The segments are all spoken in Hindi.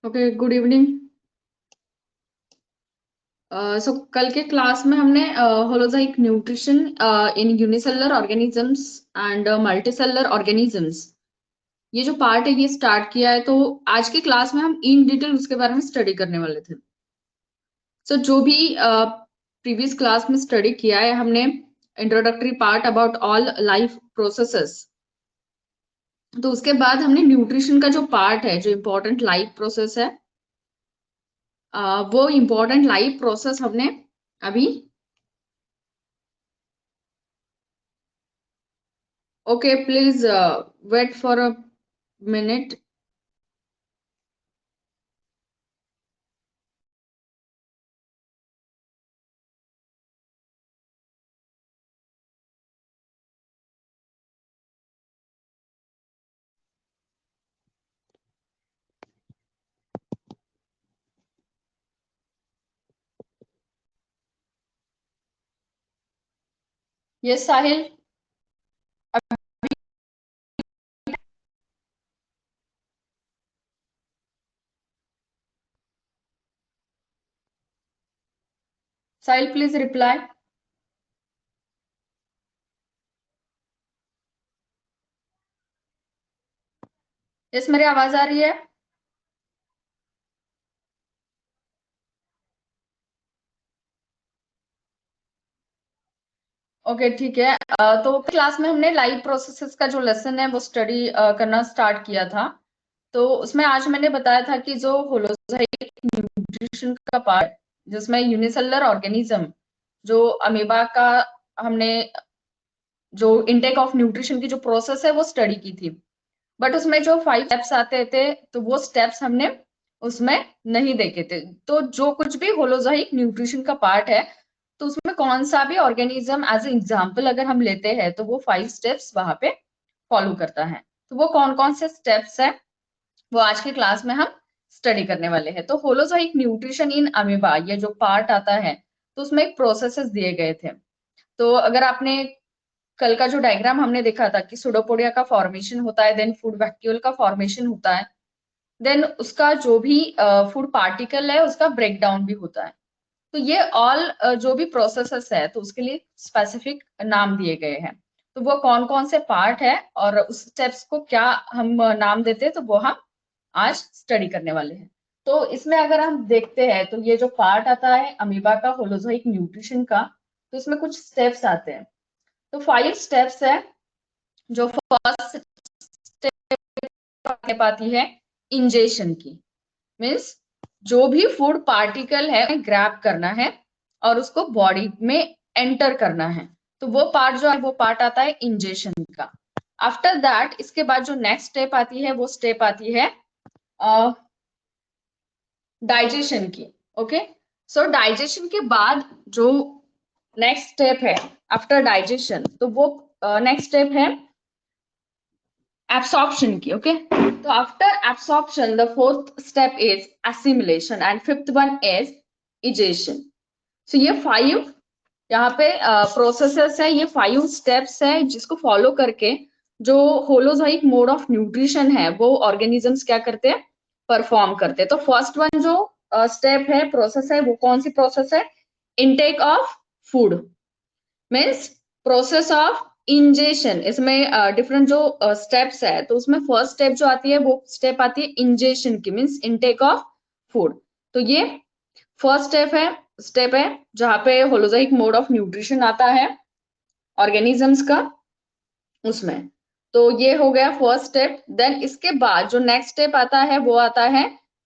Okay, good evening. सो कल के क्लास में हमने holozoic nutrition in unicellular organisms and multicellular organisms, ये जो पार्ट है ये स्टार्ट किया है। तो आज की क्लास में हम इन डिटेल उसके बारे में स्टडी करने वाले थे। सो जो भी प्रीवियस क्लास में स्टडी किया है हमने, introductory part about all life processes. तो उसके बाद हमने न्यूट्रिशन का जो पार्ट है, जो इम्पोर्टेंट लाइफ प्रोसेस है, वो इम्पोर्टेंट लाइफ प्रोसेस हमने अभी। Okay, please wait for a minute. Yes, Sahil. Sahil, please reply. Yes, मेरी आवाज आ रही है? ओके, ठीक है। तो क्लास में हमने लाइव प्रोसेसेस का जो लेसन है वो स्टडी करना स्टार्ट किया था। तो उसमें आज मैंने बताया था कि जो होलोजाइक न्यूट्रिशन का पार्ट, जिसमें यूनिसेलुलर ऑर्गेनिज्म, जो अमीबा का, हमने जो इनटेक ऑफ न्यूट्रिशन की जो प्रोसेस है वो स्टडी की थी। बट उसमें जो 5 स्टेप्स आते थे तो वो स्टेप्स हमने उसमें नहीं देखे थे। तो जो कुछ भी होलोजाइक न्यूट्रिशन का पार्ट है, तो उसमें कौन सा भी ऑर्गेनिज्म एज एग्जाम्पल अगर हम लेते हैं तो वो 5 स्टेप्स वहां पे फॉलो करता है। तो वो कौन कौन से स्टेप्स है वो आज की क्लास में हम स्टडी करने वाले हैं। तो होलोजाइक न्यूट्रिशन इन अमीबा, ये जो पार्ट आता है, तो उसमें एक प्रोसेसेस दिए गए थे। तो अगर आपने कल का जो डायग्राम हमने देखा था कि सुडोपोडिया का फॉर्मेशन होता है, देन फूड वैक्यूल का फॉर्मेशन होता है, देन उसका जो भी फूड पार्टिकल है उसका ब्रेक डाउन भी होता है। तो ये ऑल जो भी प्रोसेसेस है तो उसके लिए स्पेसिफिक नाम दिए गए हैं। तो वो कौन कौन से पार्ट है और उस स्टेप्स को क्या हम नाम देते हैं, तो वो हम आज स्टडी करने वाले हैं। तो इसमें अगर हम देखते हैं तो ये जो पार्ट आता है अमीबा का, होलोजोइक न्यूट्रिशन का, तो इसमें कुछ स्टेप्स आते हैं। तो 5 स्टेप्स है। जो फर्स्ट स्टेप आती है इंजेशन की, मीन्स जो भी फूड पार्टिकल है ग्रैब करना है और उसको बॉडी में एंटर करना है। तो वो पार्ट जो है वो पार्ट आता है इंजेशन का। आफ्टर दैट इसके बाद जो नेक्स्ट स्टेप आती है वो स्टेप आती है डाइजेशन की। ओके, सो डाइजेशन के बाद जो नेक्स्ट स्टेप है आफ्टर डाइजेशन, तो वो नेक्स्ट स्टेप है एब्सॉर्प्शन की। ओके, तो after absorption the fourth step is assimilation and fifth one is egestion. So ये 5 यहाँ पे प्रोसेसेस है, ये 5 स्टेप्स है जिसको फॉलो करके जो होलोजाइक मोड ऑफ न्यूट्रिशन है वो ऑर्गेनिजम्स क्या करते हैं, परफॉर्म करते हैं। तो फर्स्ट वन जो स्टेप है, प्रोसेस है, वो कौन सी प्रोसेस है? Intake of food, means process of ingestion. इसमें डिफरेंट जो स्टेप्स है, तो उसमें फर्स्ट स्टेप जो आती है वो स्टेप आती है इंजेशन की, मीन्स इनटेक ऑफ फूड। तो ये फर्स्ट स्टेप है जहां पे होलोजाइक मोड ऑफ न्यूट्रिशन आता है ऑर्गेनिजम्स का, उसमें। तो ये हो गया फर्स्ट स्टेप। देन इसके बाद जो नेक्स्ट स्टेप आता है वो आता है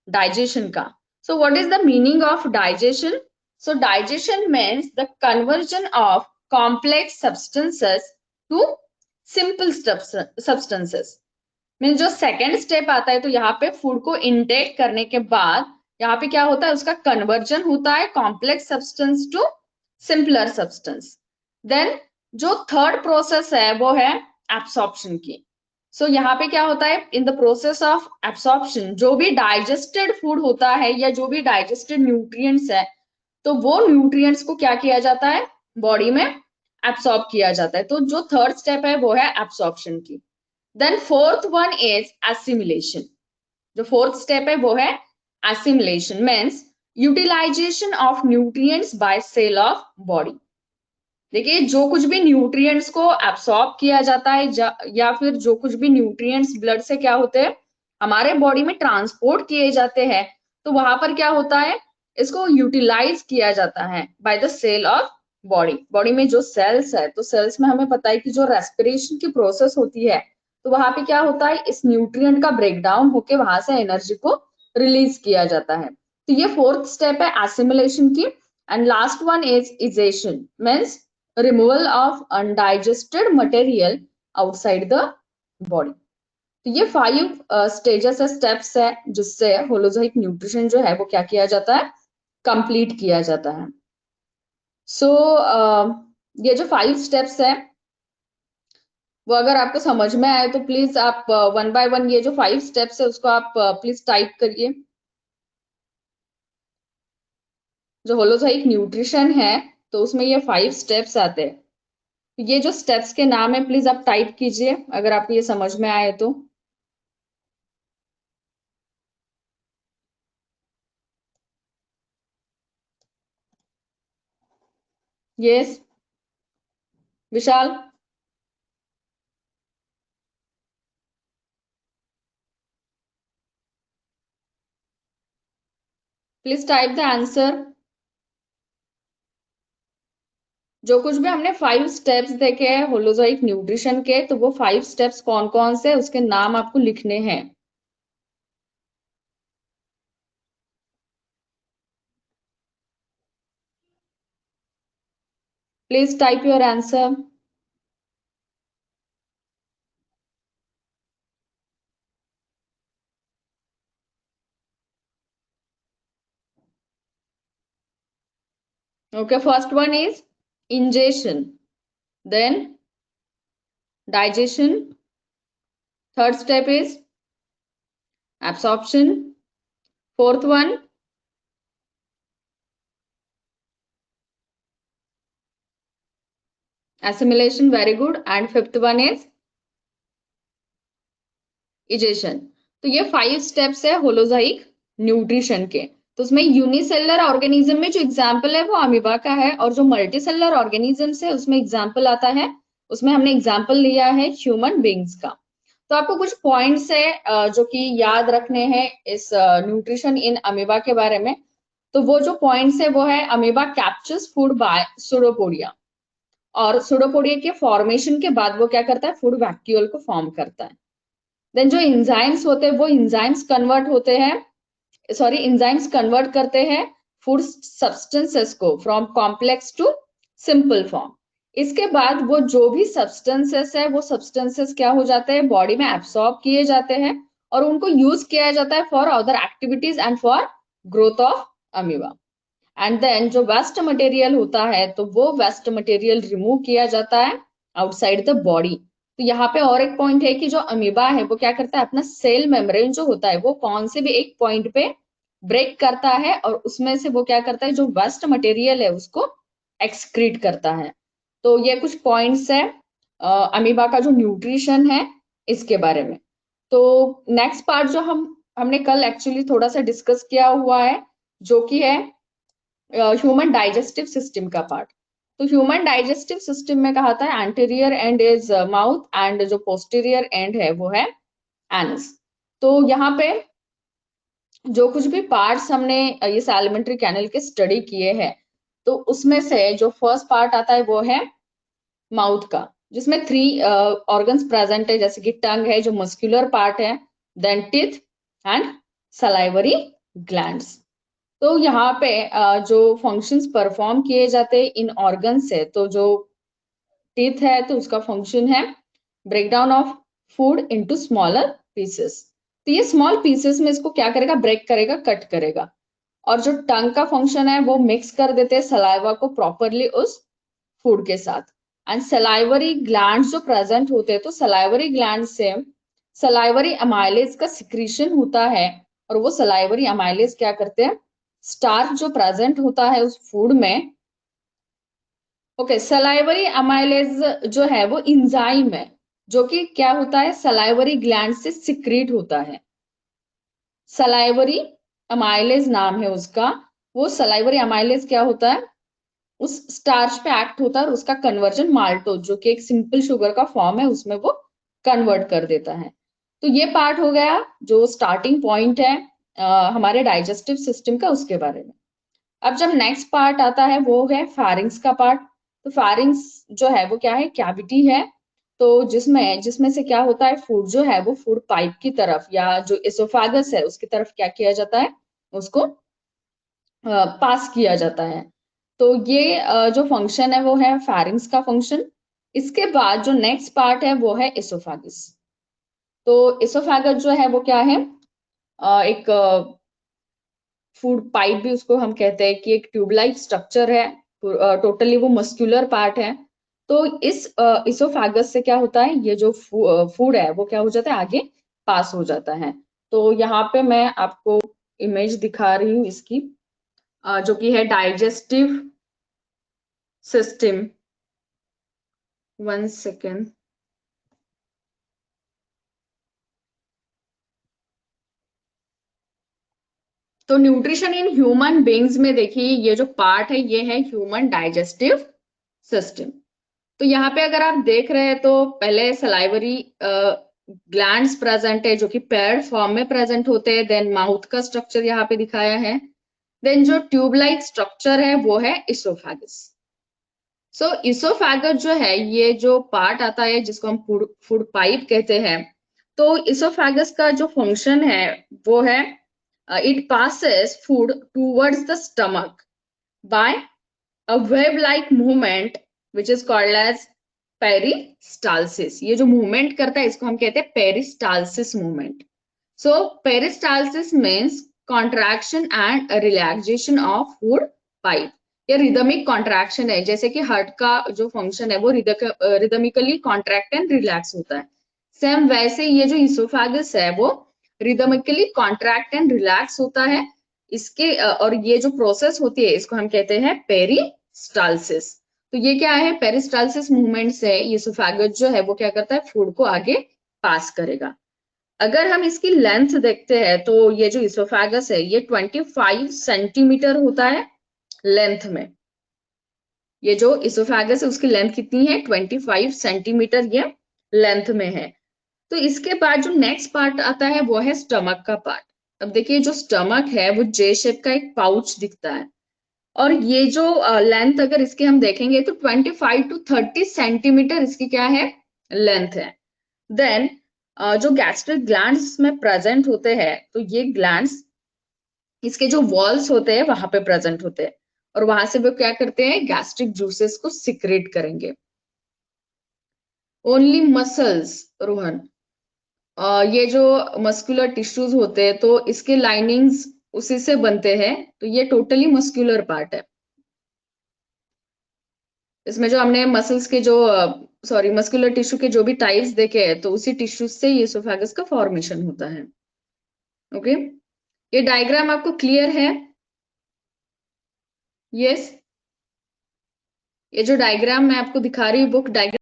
डाइजेशन का। So what is the meaning of digestion? So digestion means the conversion of complex substances to simple substances. Means जो सेकेंड स्टेप आता है, तो यहाँ पे फूड को इनटेक करने के बाद यहाँ पे क्या होता है, उसका कन्वर्जन होता है complex substance to simpler substance. Then जो थर्ड प्रोसेस है वो है एब्सॉर्प्शन की। सो यहाँ पे क्या होता है, in the process of absorption जो भी डाइजेस्टेड फूड होता है या जो भी डाइजेस्टेड न्यूट्रिएंट्स है, तो वो न्यूट्रिएंट्स को क्या किया जाता है, बॉडी में एब्सॉर्ब किया जाता है। तो जो थर्ड स्टेप है वो है एब्सॉर्प्शन की। Then fourth one is assimilation. जो फोर्थ स्टेप है वो है assimilation means utilization of nutrients by cell of body. देखिए जो कुछ भी न्यूट्रिएंट्स को एब्सॉर्ब किया जाता है या फिर जो कुछ भी न्यूट्रिएंट्स ब्लड से क्या होते हैं हमारे बॉडी में ट्रांसपोर्ट किए जाते हैं, तो वहां पर क्या होता है, इसको यूटिलाइज किया जाता है by the cell of body. Body में जो सेल्स है, तो सेल्स में हमें पता है कि जो रेस्पिरेशन की प्रोसेस होती है, तो वहां पे क्या होता है, इस न्यूट्रिएंट का ब्रेकडाउन होके वहां से एनर्जी को रिलीज किया जाता है। तो ये फोर्थ स्टेप है एसिमिलेशन की। And last one is egestion means removal of undigested material outside the body. तो ये 5 स्टेजेस है, स्टेप्स है, जिससे होलोजोइक न्यूट्रिशन जो है वो क्या किया जाता है, कंप्लीट किया जाता है। सो ये जो 5 स्टेप्स है वो अगर आपको समझ में आए तो प्लीज आप 1 बाय 1 ये जो 5 स्टेप्स है उसको आप प्लीज टाइप करिए। जो होलोजोइक न्यूट्रिशन है तो उसमें ये 5 स्टेप्स आते हैं। ये जो स्टेप्स के नाम है प्लीज आप टाइप कीजिए अगर आपको ये समझ में आए तो। Yes Vishal, please type the answer. जो कुछ भी हमने 5 स्टेप्स देखे हैं होलोजोइक न्यूट्रिशन के, तो वो 5 स्टेप्स कौन कौन से उसके नाम आपको लिखने हैं। Please type your answer. Okay, first one is ingestion, then digestion. Third step is absorption. Fourth one, assimilation, very good. And fifth one is egestion. तो ये 5 स्टेप्स है होलोजाइक न्यूट्रिशन के। तो उसमें यूनिसेलुलर ऑर्गेनिज्म में जो एग्जाम्पल है वो अमीबा का है, और जो मल्टीसेलुलर ऑर्गेनिजम्स है उसमें एग्जाम्पल आता है, उसमें हमने एग्जाम्पल लिया है ह्यूमन बींग्स का। तो आपको कुछ पॉइंट्स है जो कि याद रखने हैं इस न्यूट्रिशन इन अमीबा के बारे में। तो वो जो पॉइंट्स है वो है amoeba captures food by pseudopodia, और सुडोपोडिया के फॉर्मेशन के बाद वो क्या करता है, फूड वैक्यूल को फॉर्म करता है। देन जो इंजाइम्स होते हैं वो इंजाइम्स कन्वर्ट होते हैं, सॉरी इंजाइम्स कन्वर्ट करते हैं फूड सब्सटेंसेस को from complex to simple form. इसके बाद वो जो भी सब्सटेंसेस है वो सब्सटेंसेस क्या हो जाते हैं, बॉडी में एब्सॉर्ब किए जाते हैं और उनको यूज किया जाता है for other activities and for growth of amoeba. And then जो वेस्ट मटेरियल होता है तो वो वेस्ट मटेरियल रिमूव किया जाता है आउटसाइड द बॉडी। तो यहाँ पे और एक पॉइंट है कि जो अमीबा है वो क्या करता है, अपना सेल मेम्ब्रेन जो होता है वो कौन से भी एक पॉइंट पे ब्रेक करता है और उसमें से वो क्या करता है, जो वेस्ट मटेरियल है उसको एक्सक्रीट करता है। तो ये कुछ पॉइंट्स है अमीबा का जो न्यूट्रिशन है इसके बारे में। तो नेक्स्ट पार्ट जो हमने कल एक्चुअली थोड़ा सा डिस्कस किया हुआ है, जो कि है ह्यूमन डाइजेस्टिव सिस्टम का पार्ट। तो ह्यूमन डाइजेस्टिव सिस्टम में कहा था anterior and is mouth and जो पोस्टीरियर एंड है वो है एनस। तो यहाँ पे जो कुछ भी पार्ट्स हमने ये सैलिमेंट्री कैनल के स्टडी किए हैं, तो उसमें से जो फर्स्ट पार्ट आता है वो है माउथ का, जिसमें 3 ऑर्गन्स प्रेजेंट है, जैसे कि टंग है जो मस्कुलर पार्ट है, then teeth and salivary glands. तो यहाँ पे जो फंक्शंस परफॉर्म किए जाते हैं इन ऑर्गन से, तो जो टीथ है तो उसका फंक्शन है breakdown of food into smaller pieces. तो ये स्मॉल पीसेस में इसको क्या करेगा, ब्रेक करेगा, कट करेगा। और जो टंग का फंक्शन है वो मिक्स कर देते हैं सलाइवा को प्रॉपरली उस फूड के साथ। एंड सलाइवरी ग्लैंड्स जो प्रेजेंट होते हैं, तो सलाइवरी ग्लैंड से सलाइवरी अमाइलेज का सिक्रीशन होता है, और वो सलाइवरी अमाइलेज क्या करते हैं, स्टार्च जो प्रेजेंट होता है उस फूड में। ओके, सलाइवरी अमाइलेज जो है वो इंजाइम है जो कि क्या होता है, सलाइवरी ग्लैंड से सिक्रीट होता है। सलाइवरी अमाइलेज नाम है उसका। वो सलाइवरी अमाइलेज क्या होता है, उस स्टार्च पे एक्ट होता है और उसका कन्वर्जन माल्टोज जो कि एक सिंपल शुगर का फॉर्म है उसमें वो कन्वर्ट कर देता है। तो ये पार्ट हो गया जो स्टार्टिंग पॉइंट है हमारे डाइजेस्टिव सिस्टम का, उसके बारे में। अब जब नेक्स्ट पार्ट आता है वो है फारिंग्स का पार्ट। तो फारिंग्स जो है वो क्या है, कैविटी है। तो जिसमें जिसमें से क्या होता है, फूड जो है वो फूड पाइप की तरफ या जो एसोफेगस है उसकी तरफ क्या किया जाता है, उसको पास किया जाता है। तो ये जो फंक्शन है वो है फारिंग्स का फंक्शन। इसके बाद जो नेक्स्ट पार्ट है वो है एसोफेगस। तो एसोफेगस जो है वो क्या है, एक फूड पाइप भी उसको हम कहते हैं कि एक ट्यूब लाइक स्ट्रक्चर है। टोटली वो मस्कुलर पार्ट है। तो इस इसोफेगस से क्या होता है, ये जो फूड है वो क्या हो जाता है, आगे पास हो जाता है। तो यहाँ पे मैं आपको इमेज दिखा रही हूँ इसकी, जो कि है डाइजेस्टिव सिस्टम। 1 सेकेंड। तो न्यूट्रिशन इन ह्यूमन बींग्स में देखिए ये जो पार्ट है ये है ह्यूमन डाइजेस्टिव सिस्टम। तो यहाँ पे अगर आप देख रहे हैं तो पहले सलाइवरी ग्लैंड्स प्रेजेंट है जो कि पेयर्ड फॉर्म में प्रेजेंट होते हैं। देन माउथ का स्ट्रक्चर यहाँ पे दिखाया है। देन जो ट्यूब लाइक स्ट्रक्चर है वो है इसोफेगस। सो इसोफेगस जो है ये जो पार्ट आता है जिसको हम फूड फूड पाइप कहते हैं। तो इसोफेगस का जो फंक्शन है वो है it passes food towards the stomach by a wave like movement which is called as peristalsis। ये जो मूवमेंट करता है इसको हम कहते हैं peristalsis movement. So peristalsis means contraction and relaxation of food pipe. ये रिदमिक कॉन्ट्रैक्शन है, जैसे कि हार्ट का जो फंक्शन है वो रिदमिकली कॉन्ट्रैक्ट एंड रिलैक्स होता है। सेम वैसे ये जो इसोफेगस है वो रिदमिकली कॉन्ट्रैक्ट एंड रिलैक्स होता है। इसके और ये जो प्रोसेस होती है इसको हम कहते हैं पेरिस्टालसिस। तो ये क्या है, पेरिस्टालसिस मूवमेंट से इसोफेगस जो है वो क्या करता है, फूड को आगे पास करेगा। अगर हम इसकी लेंथ देखते हैं तो ये जो इसोफेगस है ये 25 सेंटीमीटर होता है लेंथ में। ये जो इसोफेगस है उसकी लेंथ कितनी है, 25 सेंटीमीटर ये लेंथ में है। तो इसके बाद जो नेक्स्ट पार्ट आता है वो है स्टमक का पार्ट। अब देखिए जो स्टमक है वो जे शेप का एक पाउच दिखता है। और ये जो लेंथ अगर इसके हम देखेंगे तो 25 टू 30 सेंटीमीटर इसकी क्या है, लेंथ है। देन जो गैस्ट्रिक ग्लैंड्स में प्रेजेंट होते हैं तो ये ग्लैंड्स इसके जो वॉल्स होते हैं वहां पे प्रेजेंट होते हैं और वहां से वो क्या करते हैं, गैस्ट्रिक जूसेस को सिक्रेट करेंगे। ओनली मसल्स, रोहन, ये जो मस्कुलर टिश्यूज होते हैं तो इसके लाइनिंग्स उसी से बनते हैं। तो ये टोटली मस्कुलर पार्ट है। इसमें जो हमने मसल्स के जो सॉरी मस्कुलर टिश्यू के जो भी टाइप्स देखे हैं तो उसी टिश्यू से ये एसोफेगस का फॉर्मेशन होता है। ओके, ये डायग्राम आपको क्लियर है? यस, ये जो डायग्राम मैं आपको दिखा रही हूँ बुक डायग्राम।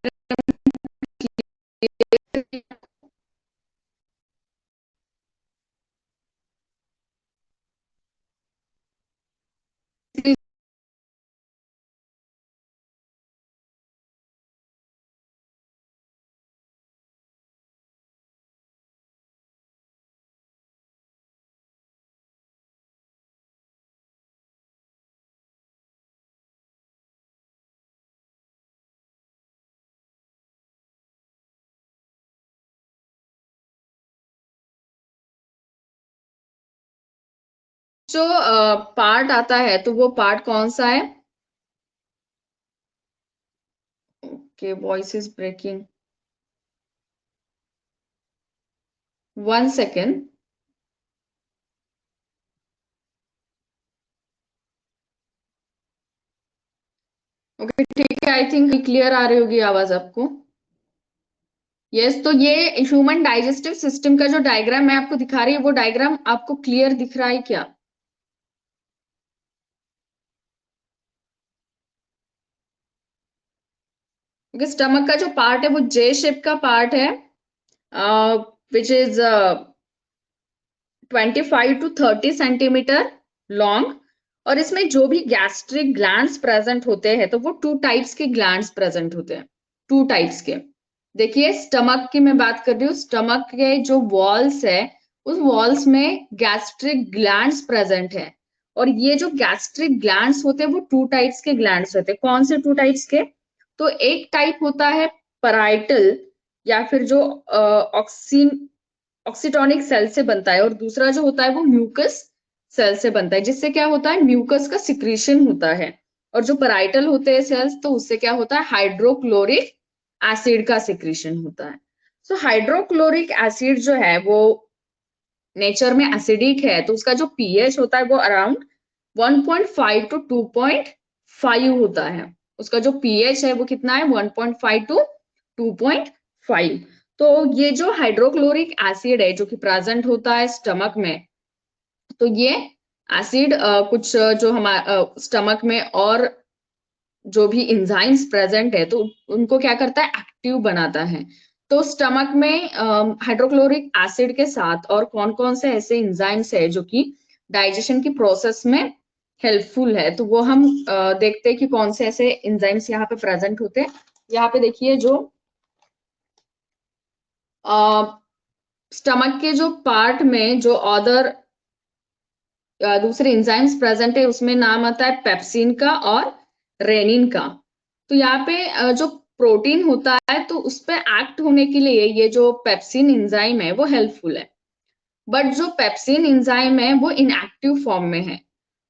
जो पार्ट आता है तो वो पार्ट कौन सा है? Okay, voice is breaking, 1 second. Okay ठीक है, आई थिंक क्लियर आ रही होगी आवाज आपको। यस, तो ये ह्यूमन डाइजेस्टिव सिस्टम का जो डायग्राम मैं आपको दिखा रही हूँ वो डायग्राम आपको क्लियर दिख रहा है क्या? क्योंकि स्टमक का जो पार्ट है वो जे शेप का पार्ट है, which is 25 to 30 centimetre long, और इसमें जो भी गैस्ट्रिक ग्लैंड्स प्रेजेंट होते हैं तो वो 2 टाइप्स के ग्लैंड्स प्रेजेंट होते हैं, 2 टाइप्स के। देखिए स्टमक की मैं बात कर रही हूँ, स्टमक के जो वॉल्स है उस वॉल्स में गैस्ट्रिक ग्लैंड्स प्रेजेंट है, और ये जो गैस्ट्रिक ग्लैंड्स होते हैं वो 2 टाइप्स के ग्लैंड्स होते हैं। कौन से 2 टाइप्स के? तो एक टाइप होता है पैराइटल, या फिर जो ऑक्सीटोनिक सेल से बनता है, और दूसरा जो होता है वो म्यूकस सेल से बनता है, जिससे क्या होता है म्यूकस का सिक्रीशन होता है। और जो पैराइटल होते हैं सेल्स, तो उससे क्या होता है हाइड्रोक्लोरिक एसिड का सिक्रीशन होता है। सो हाइड्रोक्लोरिक एसिड जो है वो नेचर में एसिडिक है, तो उसका जो पीएच होता है वो अराउंड 1.5 टू 2.5 होता है। उसका जो पीएच है वो कितना है? 1.5 टू 2.5। तो ये जो हाइड्रोक्लोरिक एसिड है जो कि प्रेजेंट होता है स्टमक में, तो ये एसिड कुछ जो हमारे स्टमक में और जो भी एंजाइम्स प्रेजेंट है तो उनको क्या करता है? एक्टिव बनाता है। तो स्टमक में हाइड्रोक्लोरिक एसिड के साथ और कौन कौन से ऐसे एंजाइम्स है जो कि डाइजेशन की प्रोसेस में हेल्पफुल है, तो वो हम देखते हैं कि कौन से ऐसे एंजाइम्स यहाँ पे प्रेजेंट होते हैं। यहाँ पे देखिए जो स्टमक के जो पार्ट में जो अदर दूसरे एंजाइम्स प्रेजेंट है उसमें नाम आता है पेप्सिन का और रेनिन का। तो यहाँ पे जो प्रोटीन होता है तो उस पे एक्ट होने के लिए ये जो पेप्सिन एंजाइम है वो हेल्पफुल है, बट जो पेप्सिन एंजाइम है वो इनएक्टिव फॉर्म में है।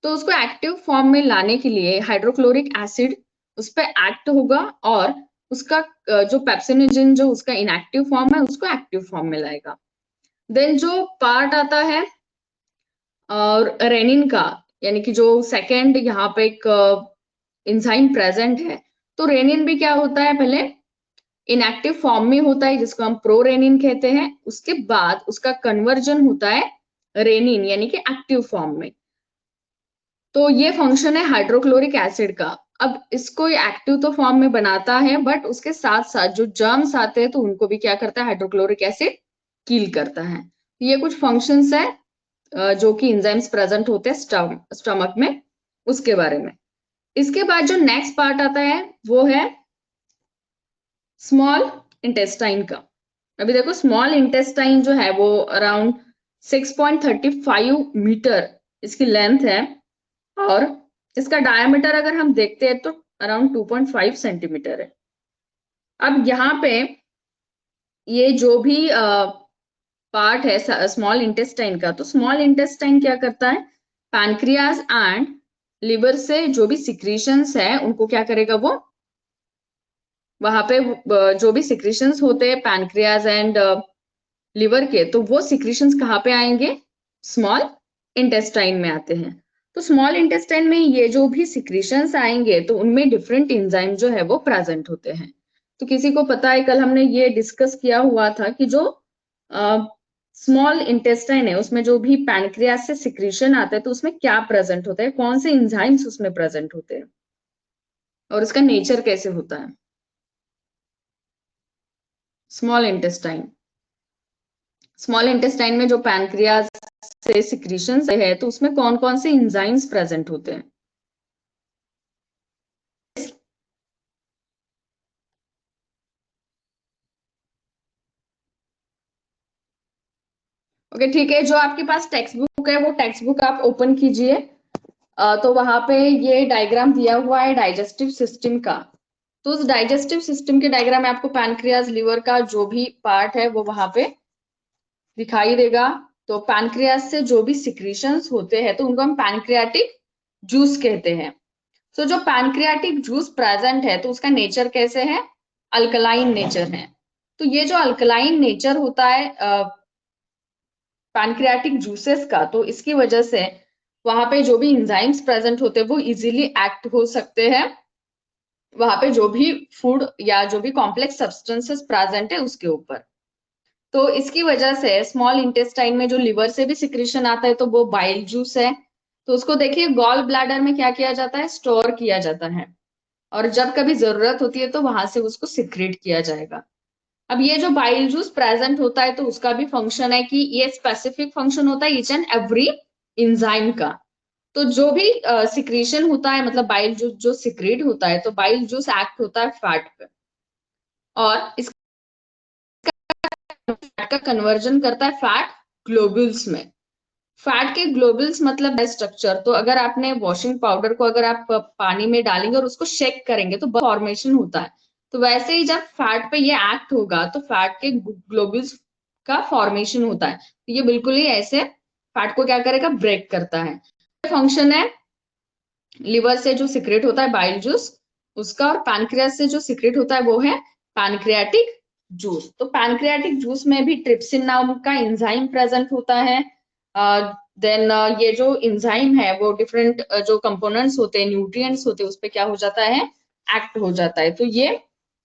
तो उसको एक्टिव फॉर्म में लाने के लिए हाइड्रोक्लोरिक एसिड उस पे एक्ट होगा, और उसका जो पेप्सिनोजन जो उसका इनएक्टिव फॉर्म है उसको एक्टिव फॉर्म में लाएगा। देन जो पार्ट आता है और रेनिन का, यानी कि जो सेकेंड यहाँ पे एक एंजाइम प्रेजेंट है, तो रेनिन भी क्या होता है? पहले इनएक्टिव फॉर्म में होता है जिसको हम प्रोरेनिन कहते हैं, उसके बाद उसका कन्वर्जन होता है रेनिन यानी कि एक्टिव फॉर्म में। तो ये फंक्शन है हाइड्रोक्लोरिक एसिड का। अब इसको ये एक्टिव तो फॉर्म में बनाता है, बट उसके साथ साथ जो जर्म्स आते हैं तो उनको भी क्या करता है? हाइड्रोक्लोरिक एसिड किल करता है। ये कुछ फंक्शंस है जो कि एंजाइम्स प्रेजेंट होते हैं स्टमक में, उसके बारे में। इसके बाद जो नेक्स्ट पार्ट आता है वो है स्मॉल इंटेस्टाइन का। अभी देखो स्मॉल इंटेस्टाइन जो है वो अराउंड 6.35 मीटर इसकी लेंथ है, और इसका डायमीटर अगर हम देखते हैं तो अराउंड 2.5 सेंटीमीटर है। अब यहाँ पे ये जो भी पार्ट है स्मॉल इंटेस्टाइन का, तो स्मॉल इंटेस्टाइन क्या करता है? पैनक्रियाज एंड लिवर से जो भी सिक्रीशंस है उनको क्या करेगा? वो वहां पे जो भी सिक्रीशंस होते हैं पैनक्रियाज एंड लिवर के, तो वो सिक्रीशंस कहाँ पे आएंगे? स्मॉल इंटेस्टाइन में आते हैं। तो स्मॉल इंटेस्टाइन में ये जो भी सिक्रीशंस आएंगे तो उनमें डिफरेंट एंजाइम जो है वो प्रेजेंट होते हैं। तो किसी को पता है, कल हमने ये डिस्कस किया हुआ था कि जो स्मॉल इंटेस्टाइन है उसमें जो भी पैनक्रियाज से सिक्रीशन आता है तो उसमें क्या प्रेजेंट होता है, कौन से एंजाइम्स उसमें प्रेजेंट होते हैं, और उसका नेचर कैसे होता है। स्मॉल इंटेस्टाइन, स्मॉल इंटेस्टाइन में जो पैनक्रियाज से सिक्रीशंस है तो उसमें कौन कौन से एंजाइम्स प्रेजेंट होते हैं? ओके ठीक है, जो आपके पास टेक्स्ट बुक है वो टेक्स्ट बुक आप ओपन कीजिए। तो वहां पे ये डायग्राम दिया हुआ है डाइजेस्टिव सिस्टम का। तो उस डाइजेस्टिव सिस्टम के डायग्राम में आपको पैनक्रियाज लिवर का जो भी पार्ट है वो वहां पे दिखाई देगा। तो पैनक्रियाज से जो भी सिक्रीशंस होते हैं तो उनको हम पैनक्रियाटिक जूस कहते हैं। तो जो पैनक्रियाटिक जूस प्रेजेंट है तो उसका नेचर कैसे है? अल्कलाइन नेचर है। तो ये जो अल्कलाइन नेचर होता है पैनक्रियाटिक जूसेस का, तो इसकी वजह से वहां पे जो भी एंजाइम्स प्रेजेंट होते हैं वो इजीली एक्ट हो सकते हैं वहां पे जो भी फूड या जो भी कॉम्प्लेक्स सब्सटेंसेस प्रेजेंट है उसके ऊपर। तो इसकी वजह से स्मॉल इंटेस्टाइन में जो लिवर से भी सिक्रीशन आता है तो वो बाइल जूस है। तो उसको देखिए गॉल ब्लैडर में क्या किया जाता है? स्टोर किया जाता है, और जब कभी जरूरत होती है तो वहां से उसको सिक्रेट किया जाएगा। अब ये जो बाइल जूस प्रेजेंट होता है तो उसका भी फंक्शन है कि ये स्पेसिफिक फंक्शन होता है ईच एंड एवरी इंजाइम का। तो जो भी सिक्रीशन होता है, मतलब बाइल जूस जो सिक्रीट होता है, तो बाइल जूस एक्ट होता है फैट पे, और इसका फैट का कन्वर्जन करता है फैट ग्लोब्यूल्स में। फैट के ग्लोब्यूल्स मतलब स्ट्रक्चर, तो अगर आपने वॉशिंग पाउडर को अगर आप पानी में डालेंगे और उसको शेक करेंगे तो फॉर्मेशन होता है, तो वैसे ही जब फैट पे ये एक्ट होगा तो फैट के ग्लोब्यूल्स का फॉर्मेशन होता है। तो ये बिल्कुल ही ऐसे फैट को क्या करेगा, ब्रेक करता है। फंक्शन है लिवर से जो सिक्रेट होता है बाइल जूस उसका, और पैनक्रियास से जो सिक्रेट होता है वो है पैनक्रियाटिक जूस। तो पैनक्रियाटिक जूस में भी ट्रिप्सिन नाम का एंजाइम प्रेजेंट होता है। देन ये जो एंजाइम है वो डिफरेंट जो कंपोनेंट्स होते हैं, न्यूट्रिएंट्स होते हैं, उस पे क्या हो जाता है, एक्ट हो जाता है। तो ये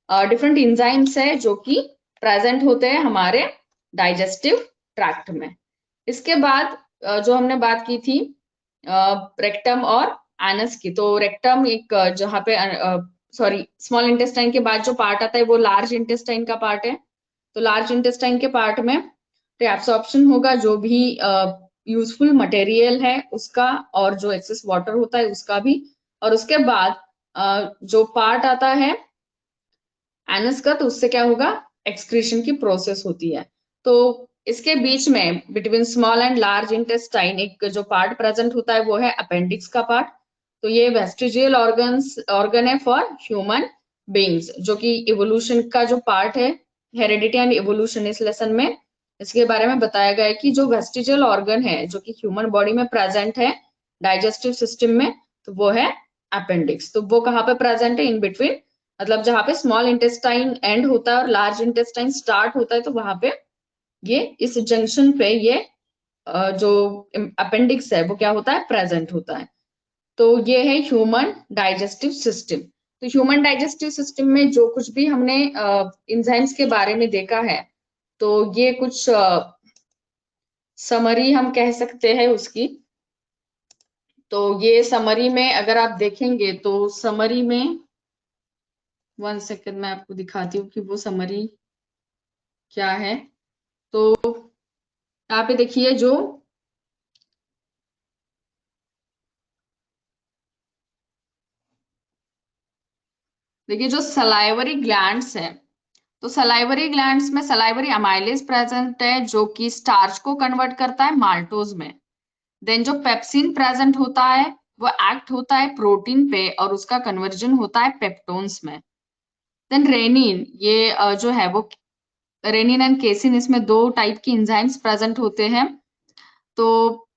डिफरेंट एंजाइम्स है जो कि प्रेजेंट होते हैं हमारे डाइजेस्टिव ट्रैक्ट में। इसके बाद जो हमने बात की थी रेक्टम और एनस की, तो रेक्टम एक जहाँ पे सॉरी स्मॉल इंटेस्टाइन के बाद जो पार्ट आता है वो लार्ज इंटेस्टाइन का पार्ट है। तो लार्ज इंटेस्टाइन के पार्ट में एब्सॉर्प्शन होगा जो भी यूजफुल मटेरियल है उसका, और जो एक्सेस वाटर होता है उसका भी। और उसके बाद जो पार्ट आता है एनस का, तो उससे क्या होगा, एक्सक्रीशन की प्रोसेस होती है। तो इसके बीच में between small and large intestine एक जो पार्ट प्रेजेंट होता है वो है अपेंडिक्स का पार्ट। तो ये वेस्टिजियल ऑर्गन है फॉर ह्यूमन बीइंग्स, जो कि इवोल्यूशन का जो पार्ट है, हेरेडिटी एंड इवोल्यूशन इस लेसन में इसके बारे में बताया गया है कि जो वेस्टिजियल ऑर्गन है जो कि ह्यूमन बॉडी में प्रेजेंट है डाइजेस्टिव सिस्टम में, तो वो है अपेंडिक्स। तो वो कहाँ पे प्रेजेंट है, इन बिटवीन, मतलब जहाँ पे स्मॉल इंटेस्टाइन एंड होता है और लार्ज इंटेस्टाइन स्टार्ट होता है, तो वहां पे ये इस जंक्शन पे ये जो अपेंडिक्स है वो क्या होता है, प्रेजेंट होता है। तो ये है ह्यूमन डाइजेस्टिव सिस्टम। तो ह्यूमन डाइजेस्टिव सिस्टम में जो कुछ भी हमने इंजाइम्स के बारे में देखा है, तो ये कुछ समरी हम कह सकते हैं उसकी। तो ये समरी में अगर आप देखेंगे तो समरी में, वन सेकेंड मैं आपको दिखाती हूँ कि वो समरी क्या है। तो यहाँ पे देखिए जो देखिए जो सलाइवरी ग्लैंड्स है, तो सलाइवरी ग्लैंड्स में सलाइवरी अमाइलेज प्रेजेंट है जो कि स्टार्च को कन्वर्ट करता है माल्टोज में। देन जो पेप्सिन प्रेजेंट होता है वो एक्ट होता है प्रोटीन पे और उसका कन्वर्जन होता है पेप्टोन्स में। देन रेनिन, ये जो है वो रेनिन एंड केसिन, इसमें दो टाइप की एंजाइम्स प्रेजेंट होते हैं। तो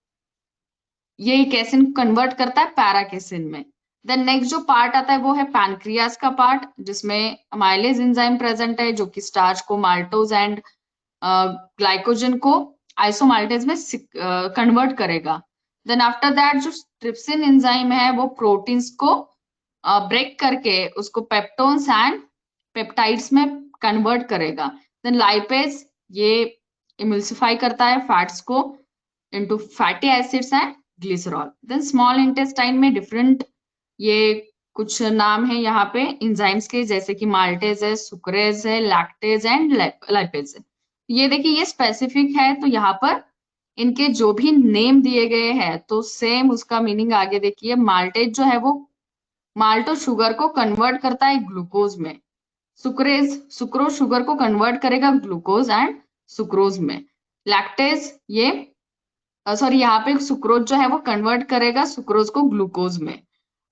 ये कैसिन कन्वर्ट करता है पैराकेसिन में। देन नेक्स्ट जो पार्ट आता है वो है पैनक्रियास का पार्ट, जिसमें अमाइलेज एंजाइम प्रेजेंट है जो कि स्टार्च को माल्टोज एंड ग्लाइकोजन को आइसोमाल्टेज में कन्वर्ट करेगा। देन आफ्टर दैट जो ट्रिप्सिन एंजाइम है वो प्रोटीन्स को ब्रेक करके उसको पेप्टोन्स एंड पेप्टाइड्स में कन्वर्ट करेगा। देन लाइपेज ये इमल्सिफाई करता है फैट्स को into fatty acids and glycerol. Then small intestine में डिफरेंट ये कुछ नाम है यहाँ पे इंजाइम्स के, जैसे कि माल्टेज है, सुक्रेज है, लैक्टेज एंड लाइपेज है। ये देखिए ये स्पेसिफिक है, तो यहाँ पर इनके जो भी नेम दिए गए हैं तो सेम उसका मीनिंग आगे देखिए। माल्टेज जो है वो माल्टो शुगर को कन्वर्ट करता है ग्लूकोज में। सुक्रेज सुक्रोज शुगर को कन्वर्ट करेगा ग्लूकोज एंड सुक्रोज में। लैक्टेज ये सॉरी यहाँ पे सुक्रोज जो है वो कन्वर्ट करेगा सुक्रोज को ग्लूकोज में।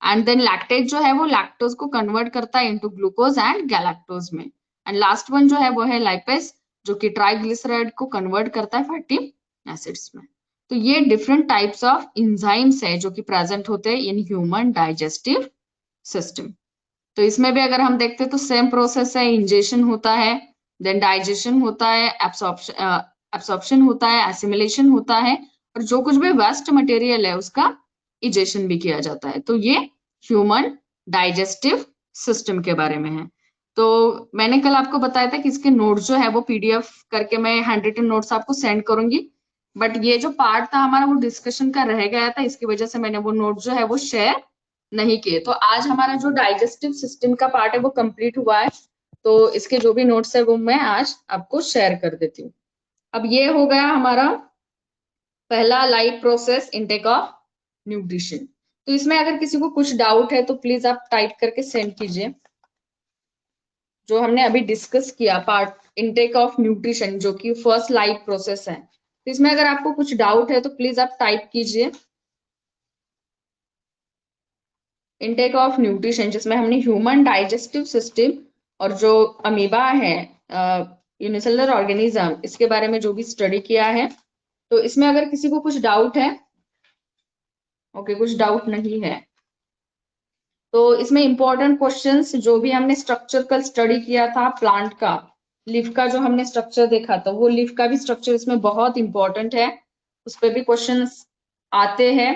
एंड देन लैक्टेज जो है वो लैक्टोज को कन्वर्ट करता है इनटू ग्लूकोज एंड गैलेक्टोज में। एंड लास्ट वन जो है वो है लाइपेज, जो कि ट्राइग्लिसराइड को कन्वर्ट करता है फैटी एसिड्स में। तो ये डिफरेंट टाइप्स ऑफ इंजाइम्स है जो कि प्रेजेंट होते हैं इन ह्यूमन डाइजेस्टिव सिस्टम। तो इसमें भी अगर हम देखते हैं तो सेम प्रोसेस है, इंजेशन होता है, देन डाइजेशन होता है, एब्सॉर्प्शन होता है, एसिमिलेशन होता है, और जो कुछ भी वेस्ट मटेरियल है उसका इजेशन भी किया जाता है। तो ये ह्यूमन डाइजेस्टिव सिस्टम के बारे में है। तो मैंने कल आपको बताया था कि इसके नोट्स जो है वो पीडीएफ करके मैं हैंड रिटन नोट्स आपको सेंड करूंगी, बट ये जो पार्ट था हमारा वो डिस्कशन का रह गया था, इसकी वजह से मैंने वो नोट जो है वो शेयर नहीं किए। तो आज हमारा जो डाइजेस्टिव सिस्टम का पार्ट है वो कंप्लीट हुआ है। तो इसके जो भी नोट्स है वो मैं आज आपको शेयर कर देती हूँ। अब ये हो गया हमारा पहला life process, intake of nutrition. तो इसमें अगर किसी को कुछ डाउट है तो प्लीज आप टाइप करके सेंड कीजिए। जो हमने अभी डिस्कस किया पार्ट इनटेक ऑफ न्यूट्रिशन, जो कि फर्स्ट लाइफ प्रोसेस है, तो इसमें अगर आपको कुछ डाउट है तो प्लीज आप टाइप कीजिए। इनटेक ऑफ न्यूट्रिशन जिसमें हमने ह्यूमन डाइजेस्टिव सिस्टम और जो अमीबा है, यूनिसेलुलर ऑर्गेनिज्म, इसके बारे में जो भी स्टडी किया है, तो इसमें अगर किसी को कुछ डाउट है, ओके कुछ डाउट नहीं है, तो इसमें इंपॉर्टेंट क्वेश्चंस जो भी हमने स्ट्रक्चर कल स्टडी किया था प्लांट का, लीफ का जो हमने स्ट्रक्चर देखा था, वो लीफ का भी स्ट्रक्चर इसमें बहुत इंपॉर्टेंट है, उस पर भी क्वेश्चंस आते हैं।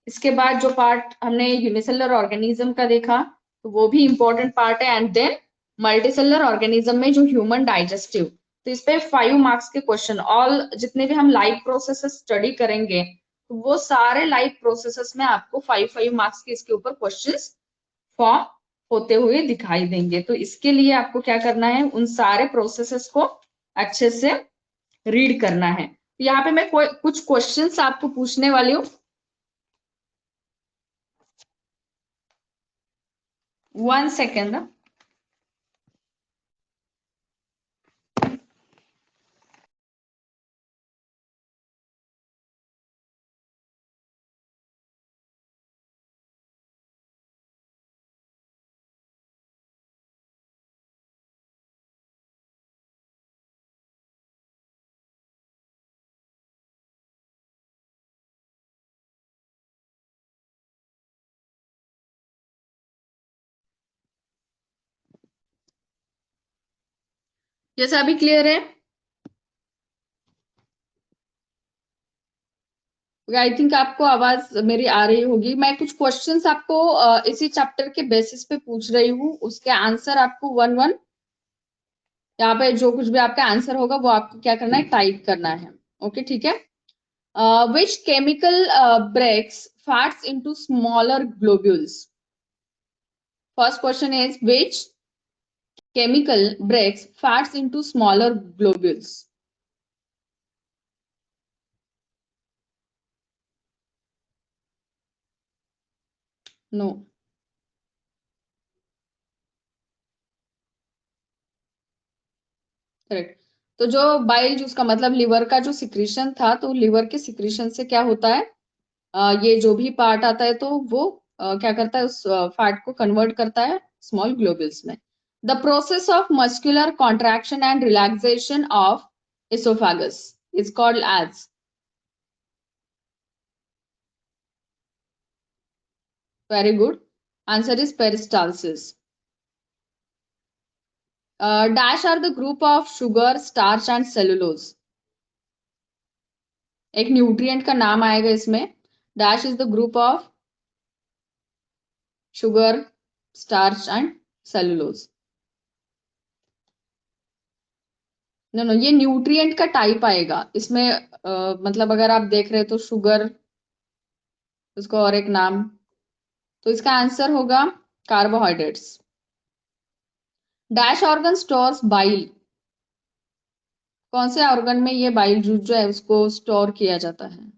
इसके बाद जो पार्ट हमने यूनिसेलुलर ऑर्गेनिज्म का देखा, तो वो भी इंपॉर्टेंट पार्ट है। एंड देन मल्टीसेलुलर ऑर्गेनिज्म में जो ह्यूमन डाइजेस्टिव, तो इस पे 5 मार्क्स के क्वेश्चन, ऑल जितने भी हम लाइफ प्रोसेसेस स्टडी करेंगे, तो वो सारे लाइफ प्रोसेसेस में आपको 5 5 मार्क्स के इसके ऊपर क्वेश्चंस फॉर्म होते हुए दिखाई देंगे। तो इसके लिए आपको क्या करना है, उन सारे प्रोसेसेस को अच्छे से रीड करना है। यहाँ पे मैं कुछ क्वेश्चंस आपको पूछने वाली हूँ। 1 सेकेंड। ये सभी क्लियर है? आई थिंक आपको आवाज मेरी आ रही होगी। मैं कुछ क्वेश्चंस आपको इसी चैप्टर के बेसिस पे पूछ रही हूँ, उसके आंसर आपको वन वन यहाँ पे जो कुछ भी आपका आंसर होगा वो आपको क्या करना है, टाइप करना है। ओके ठीक है। Which chemical breaks fats into smaller globules? First question is which chemical breaks fats into smaller globules? No. Correct. तो जो बाइल जूस का मतलब लिवर का जो सिक्रीशन था, तो लिवर के सिक्रीशन से क्या होता है, ये जो भी पार्ट आता है तो वो क्या करता है, उस फैट को कन्वर्ट करता है स्मॉल ग्लोब्यूल्स में। The process of muscular contraction and relaxation of esophagus is called as? Very good. Answer is peristalsis. Dash are the group of sugar, starch and cellulose. एक न्यूट्रिएंट का नाम आएगा इसमें। Dash is the group of sugar, starch and cellulose. No no, ये न्यूट्रिएंट का टाइप आएगा इसमें। मतलब अगर आप देख रहे हो तो शुगर, उसको और एक नाम, तो इसका आंसर होगा carbohydrates. Dash organ stores bile? कौन से ऑर्गन में ये बाइल जूस जो है उसको स्टोर किया जाता है?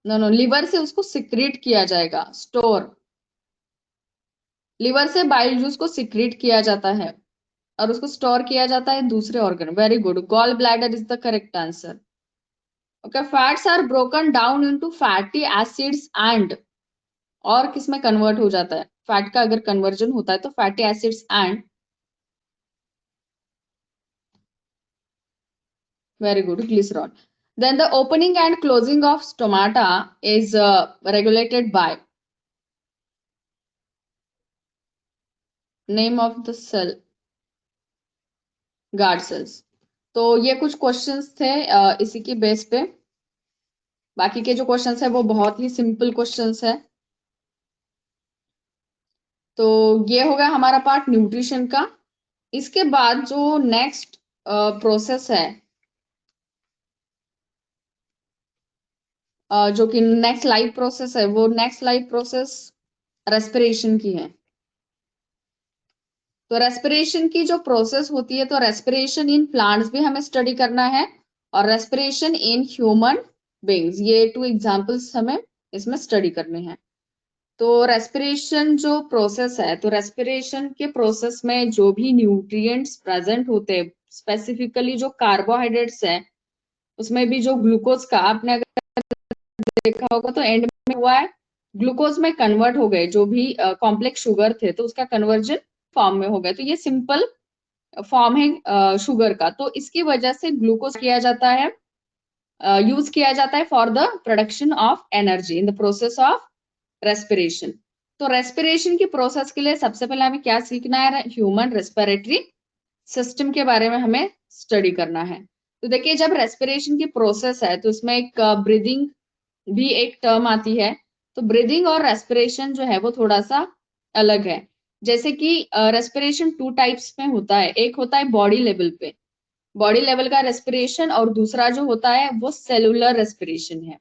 नो नो, लिवर से उसको सिक्रीट किया जाएगा। स्टोर, लिवर से बाइल जूस को सिक्रीट किया जाता है और उसको स्टोर किया जाता है दूसरे organ. Very good, gall bladder is the correct answer. Okay, fats are broken down into fatty acids and, और किस में कन्वर्ट हो जाता है, फैट का अगर कन्वर्जन होता है तो fatty acids and, very good, glycerol. Then the opening and closing of stomata is regulated by name of the cell, guard cells. तो ये कुछ क्वेश्चंस थे इसी की बेस पे। बाकी के जो क्वेश्चंस है वो बहुत ही सिंपल क्वेश्चंस है। तो ये हो गया हमारा पार्ट न्यूट्रिशन का। इसके बाद जो नेक्स्ट प्रोसेस है, जो कि नेक्स्ट लाइफ प्रोसेस है, वो नेक्स्ट लाइफ प्रोसेस रेस्पिरेशन की है। तो रेस्पिरेशन की जो प्रोसेस होती है, तो रेस्पिरेशन इन प्लांट्स भी हमें स्टडी करना है और रेस्पिरेशन इन ह्यूमन बीइंग्स, ये 2 एग्जांपल्स हमें इसमें स्टडी करने हैं। तो रेस्पिरेशन जो प्रोसेस है, तो रेस्पिरेशन के प्रोसेस में जो भी न्यूट्रिएंट्स प्रेजेंट होते हैं, स्पेसिफिकली जो कार्बोहाइड्रेट्स है, उसमें भी जो ग्लूकोज का आपने अगर देखा होगा तो एंड में हुआ है ग्लूकोज में कन्वर्ट हो गए, जो भी कॉम्प्लेक्स शुगर थे तो उसका कन्वर्जन फॉर्म में हो गया। तो ये सिंपल फॉर्म है शुगर का। तो इसकी वजह से ग्लूकोज किया जाता है, यूज किया जाता है for the production of energy in the process of respiration. तो रेस्पिरेशन की प्रोसेस के लिए सबसे पहले हमें क्या सीखना है, ह्यूमन रेस्पिरेटरी सिस्टम के बारे में हमें स्टडी करना है। तो देखिए, जब रेस्पिरेशन की प्रोसेस है तो उसमें एक ब्रीदिंग भी एक टर्म आती है। तो ब्रीदिंग और रेस्पिरेशन जो है वो थोड़ा सा अलग है। जैसे कि रेस्पिरेशन 2 टाइप्स में होता है, एक होता है बॉडी लेवल पे, बॉडी लेवल का रेस्पिरेशन, और दूसरा जो होता है वो सेलुलर रेस्पिरेशन है।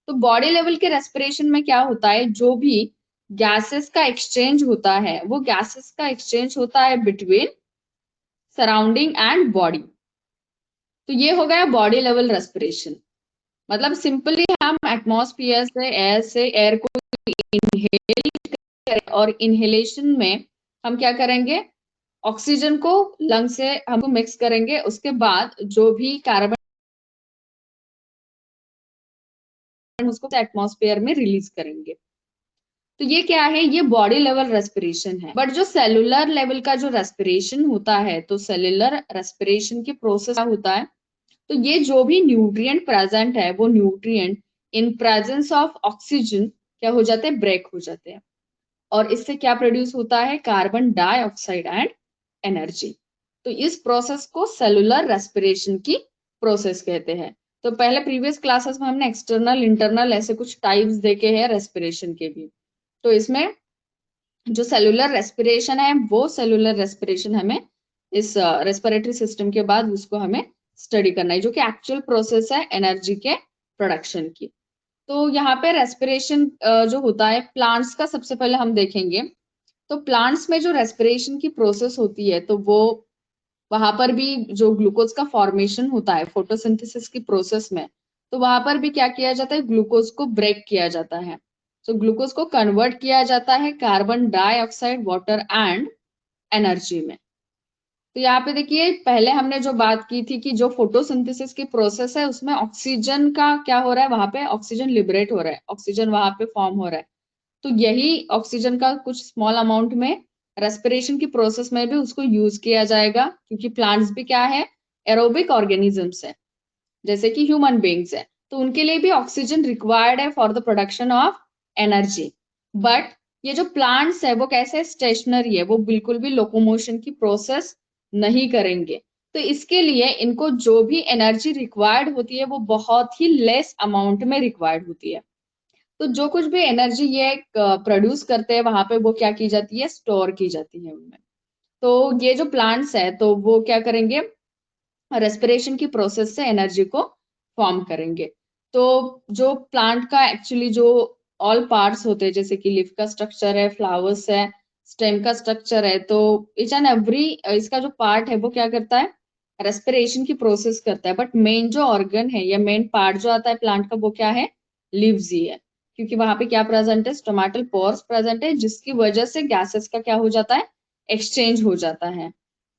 तो बॉडी लेवल के रेस्पिरेशन में क्या होता है, जो भी गैसेस का एक्सचेंज होता है, वो गैसेस का एक्सचेंज होता है बिटवीन सराउंडिंग एंड बॉडी। तो ये हो गया बॉडी लेवल रेस्पिरेशन। मतलब सिंपली हम एटमॉस्फेयर से एयर को इनहेल करें, और इनहेलेशन में हम क्या करेंगे, ऑक्सीजन को लंग से हमको मिक्स करेंगे, उसके बाद जो भी कार्बन उसको एटमॉस्फेयर में रिलीज करेंगे। तो ये क्या है, ये बॉडी लेवल रेस्पिरेशन है। बट जो सेलुलर लेवल का जो रेस्पिरेशन होता है, तो सेलुलर रेस्पिरेशन की प्रोसेस होता है, तो ये जो भी न्यूट्रिएंट प्रेजेंट है, वो nutrient in presence of oxygen क्या हो जाते हैं, ब्रेक हो जाते हैं, और इससे क्या प्रोड्यूस होता है, कार्बन डाइऑक्साइड एंड एनर्जी। तो इस प्रोसेस को सेलुलर रेस्पिरेशन की प्रोसेस कहते हैं। तो पहले प्रीवियस क्लासेस में हमने एक्सटर्नल इंटरनल ऐसे कुछ टाइप्स देखे हैं रेस्पिरेशन के भी। तो इसमें जो सेलुलर रेस्पिरेशन है, वो सेलुलर रेस्पिरेशन हमें इस रेस्पिरेटरी सिस्टम के बाद उसको हमें स्टडी करना है, जो कि एक्चुअल प्रोसेस है एनर्जी के प्रोडक्शन की। तो यहाँ पे रेस्पिरेशन जो होता है प्लांट्स का, सबसे पहले हम देखेंगे। तो प्लांट्स में जो रेस्पिरेशन की प्रोसेस होती है, तो वो वहां पर भी जो ग्लूकोज का फॉर्मेशन होता है फोटोसिंथेसिस की प्रोसेस में, तो वहां पर भी क्या किया जाता है, ग्लूकोज को ब्रेक किया जाता है। तो ग्लूकोज को कन्वर्ट किया जाता है carbon dioxide, water and energy में। तो यहाँ पे देखिए, पहले हमने जो बात की थी कि जो फोटोसिंथेसिस की प्रोसेस है, उसमें ऑक्सीजन का क्या हो रहा है, वहां पे ऑक्सीजन लिबरेट हो रहा है, ऑक्सीजन वहां पे फॉर्म हो रहा है। तो यही ऑक्सीजन का कुछ स्मॉल अमाउंट में रेस्पिरेशन की प्रोसेस में भी उसको यूज किया जाएगा, क्योंकि प्लांट्स भी क्या है, एरोबिक ऑर्गेनिजम्स है, जैसे कि ह्यूमन बीइंग्स है। तो उनके लिए भी ऑक्सीजन रिक्वायर्ड है for the production of energy. But ये जो प्लांट्स है वो कैसे, स्टेशनरी है, वो बिल्कुल भी लोकोमोशन की प्रोसेस नहीं करेंगे। तो इसके लिए इनको जो भी एनर्जी रिक्वायर्ड होती है, वो बहुत ही लेस अमाउंट में रिक्वायर्ड होती है। तो जो कुछ भी एनर्जी ये प्रोड्यूस करते हैं, वहां पे वो क्या की जाती है, स्टोर की जाती है उनमें। तो ये जो प्लांट्स है, तो वो क्या करेंगे, रेस्पिरेशन की प्रोसेस से एनर्जी को फॉर्म करेंगे। तो जो प्लांट का एक्चुअली जो ऑल पार्ट्स होते हैं, जैसे कि लीफ का स्ट्रक्चर है, फ्लावर्स है, स्टेम का स्ट्रक्चर है, तो ईच एंड एवरी इसका जो पार्ट है वो क्या करता है, रेस्पिरेशन की प्रोसेस करता है। बट मेन जो ऑर्गन है या मेन पार्ट जो आता है प्लांट का, वो क्या है, लीव्स ही है, क्योंकि वहां पे क्या प्रेजेंट है, स्टोमेटल पोर्स प्रेजेंट है, जिसकी वजह से गैसेस का क्या हो जाता है, एक्सचेंज हो जाता है।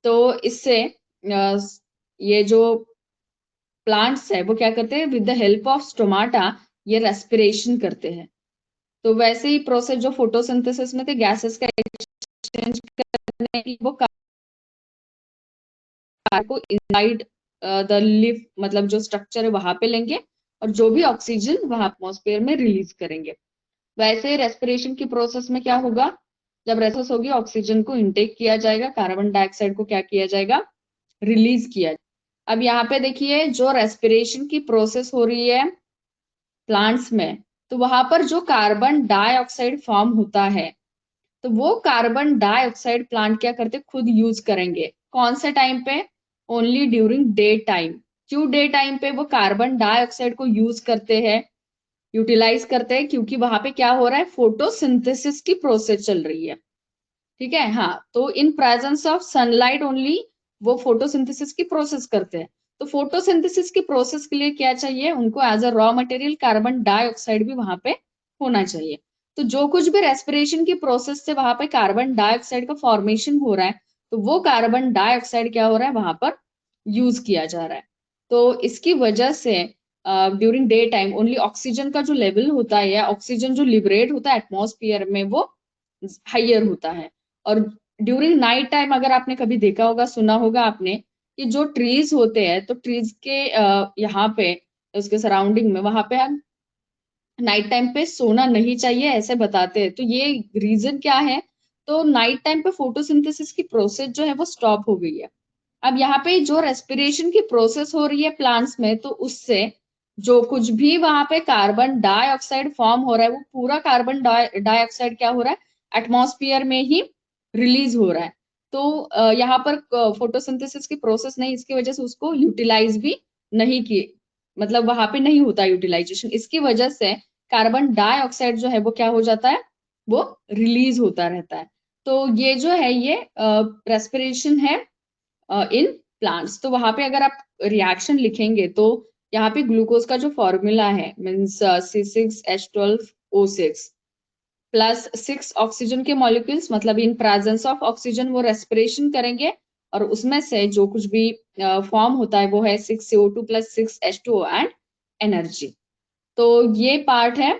तो इससे ये जो प्लांट्स है वो क्या करते हैं, with the help of stomata ये रेस्पिरेशन करते हैं। तो वैसे ही प्रोसेस जो फोटोसिंथेसिस में थे, गैसेस का एक्सचेंज करने की, वो कार को इनसाइड द लिव, मतलब जो स्ट्रक्चर है वहां पे लेंगे, और जो भी ऑक्सीजन वहां एटमॉस्फेयर में रिलीज करेंगे। वैसे रेस्पिरेशन की प्रोसेस में क्या होगा, जब रेस्पिरेशन होगी, ऑक्सीजन को इनटेक किया जाएगा, कार्बन डाइऑक्साइड को क्या किया जाएगा, रिलीज किया। अब यहाँ पे देखिए, जो रेस्पिरेशन की प्रोसेस हो रही है प्लांट्स में, तो वहां पर जो कार्बन डाइऑक्साइड फॉर्म होता है, तो वो कार्बन डाइऑक्साइड प्लांट क्या करते, खुद यूज करेंगे। कौन से टाइम पे, ओनली ड्यूरिंग डे टाइम। क्यों डे टाइम पे वो कार्बन डाइऑक्साइड को यूज करते हैं, यूटिलाइज करते हैं, क्योंकि वहां पे क्या हो रहा है, फोटोसिंथेसिस की प्रोसेस चल रही है। ठीक है, हाँ, तो इन प्रेजेंस ऑफ सनलाइट ओनली वो फोटोसिंथेसिस की प्रोसेस करते हैं। तो फोटोसिंथेसिस की प्रोसेस के लिए क्या चाहिए उनको, as a raw material carbon dioxide भी वहां पे होना चाहिए। तो जो कुछ भी रेस्पिरेशन की प्रोसेस से वहां पे कार्बन डाइऑक्साइड का फॉर्मेशन हो रहा है, तो वो कार्बन डाइऑक्साइड क्या हो रहा है वहां पर यूज किया जा रहा है। तो इसकी वजह से during day time only oxygen का जो लेवल होता है या ऑक्सीजन जो लिबरेट होता है एटमॉस्फेयर में वो हाइयर होता है। और ड्यूरिंग नाइट टाइम अगर आपने कभी देखा होगा, सुना होगा आपने कि जो ट्रीज होते हैं, तो ट्रीज के यहाँ पे उसके सराउंडिंग में वहां पे हम नाइट टाइम पे सोना नहीं चाहिए ऐसे बताते हैं। तो ये रीजन क्या है, तो नाइट टाइम पे फोटोसिंथेसिस की प्रोसेस जो है वो स्टॉप हो गई है। अब यहाँ पे जो रेस्पिरेशन की प्रोसेस हो रही है प्लांट्स में, तो उससे जो कुछ भी वहां पे कार्बन डाइऑक्साइड फॉर्म हो रहा है वो पूरा कार्बन डाइऑक्साइड क्या हो रहा है एटमॉस्फेयर में ही रिलीज हो रहा है। तो यहाँ पर फोटोसिंथेसिस की प्रोसेस नहीं, इसकी वजह से उसको यूटिलाइज भी नहीं की, मतलब वहां पे नहीं होता यूटिलाइजेशन। इसकी वजह से कार्बन डाइऑक्साइड जो है वो क्या हो जाता है, वो रिलीज होता रहता है। तो ये जो है ये रेस्पिरेशन है इन प्लांट्स। तो वहां पे अगर आप रिएक्शन लिखेंगे तो यहाँ पे ग्लूकोज का जो फॉर्मूला है मीन्स C6H12O6 प्लस 6 ऑक्सीजन के मॉलिक्यूल्स, मतलब इन प्रेजेंस ऑफ ऑक्सीजन वो रेस्पिरेशन करेंगे और उसमें से जो कुछ भी फॉर्म होता है वो है 6CO2 plus 6H2O and energy. तो ये पार्ट है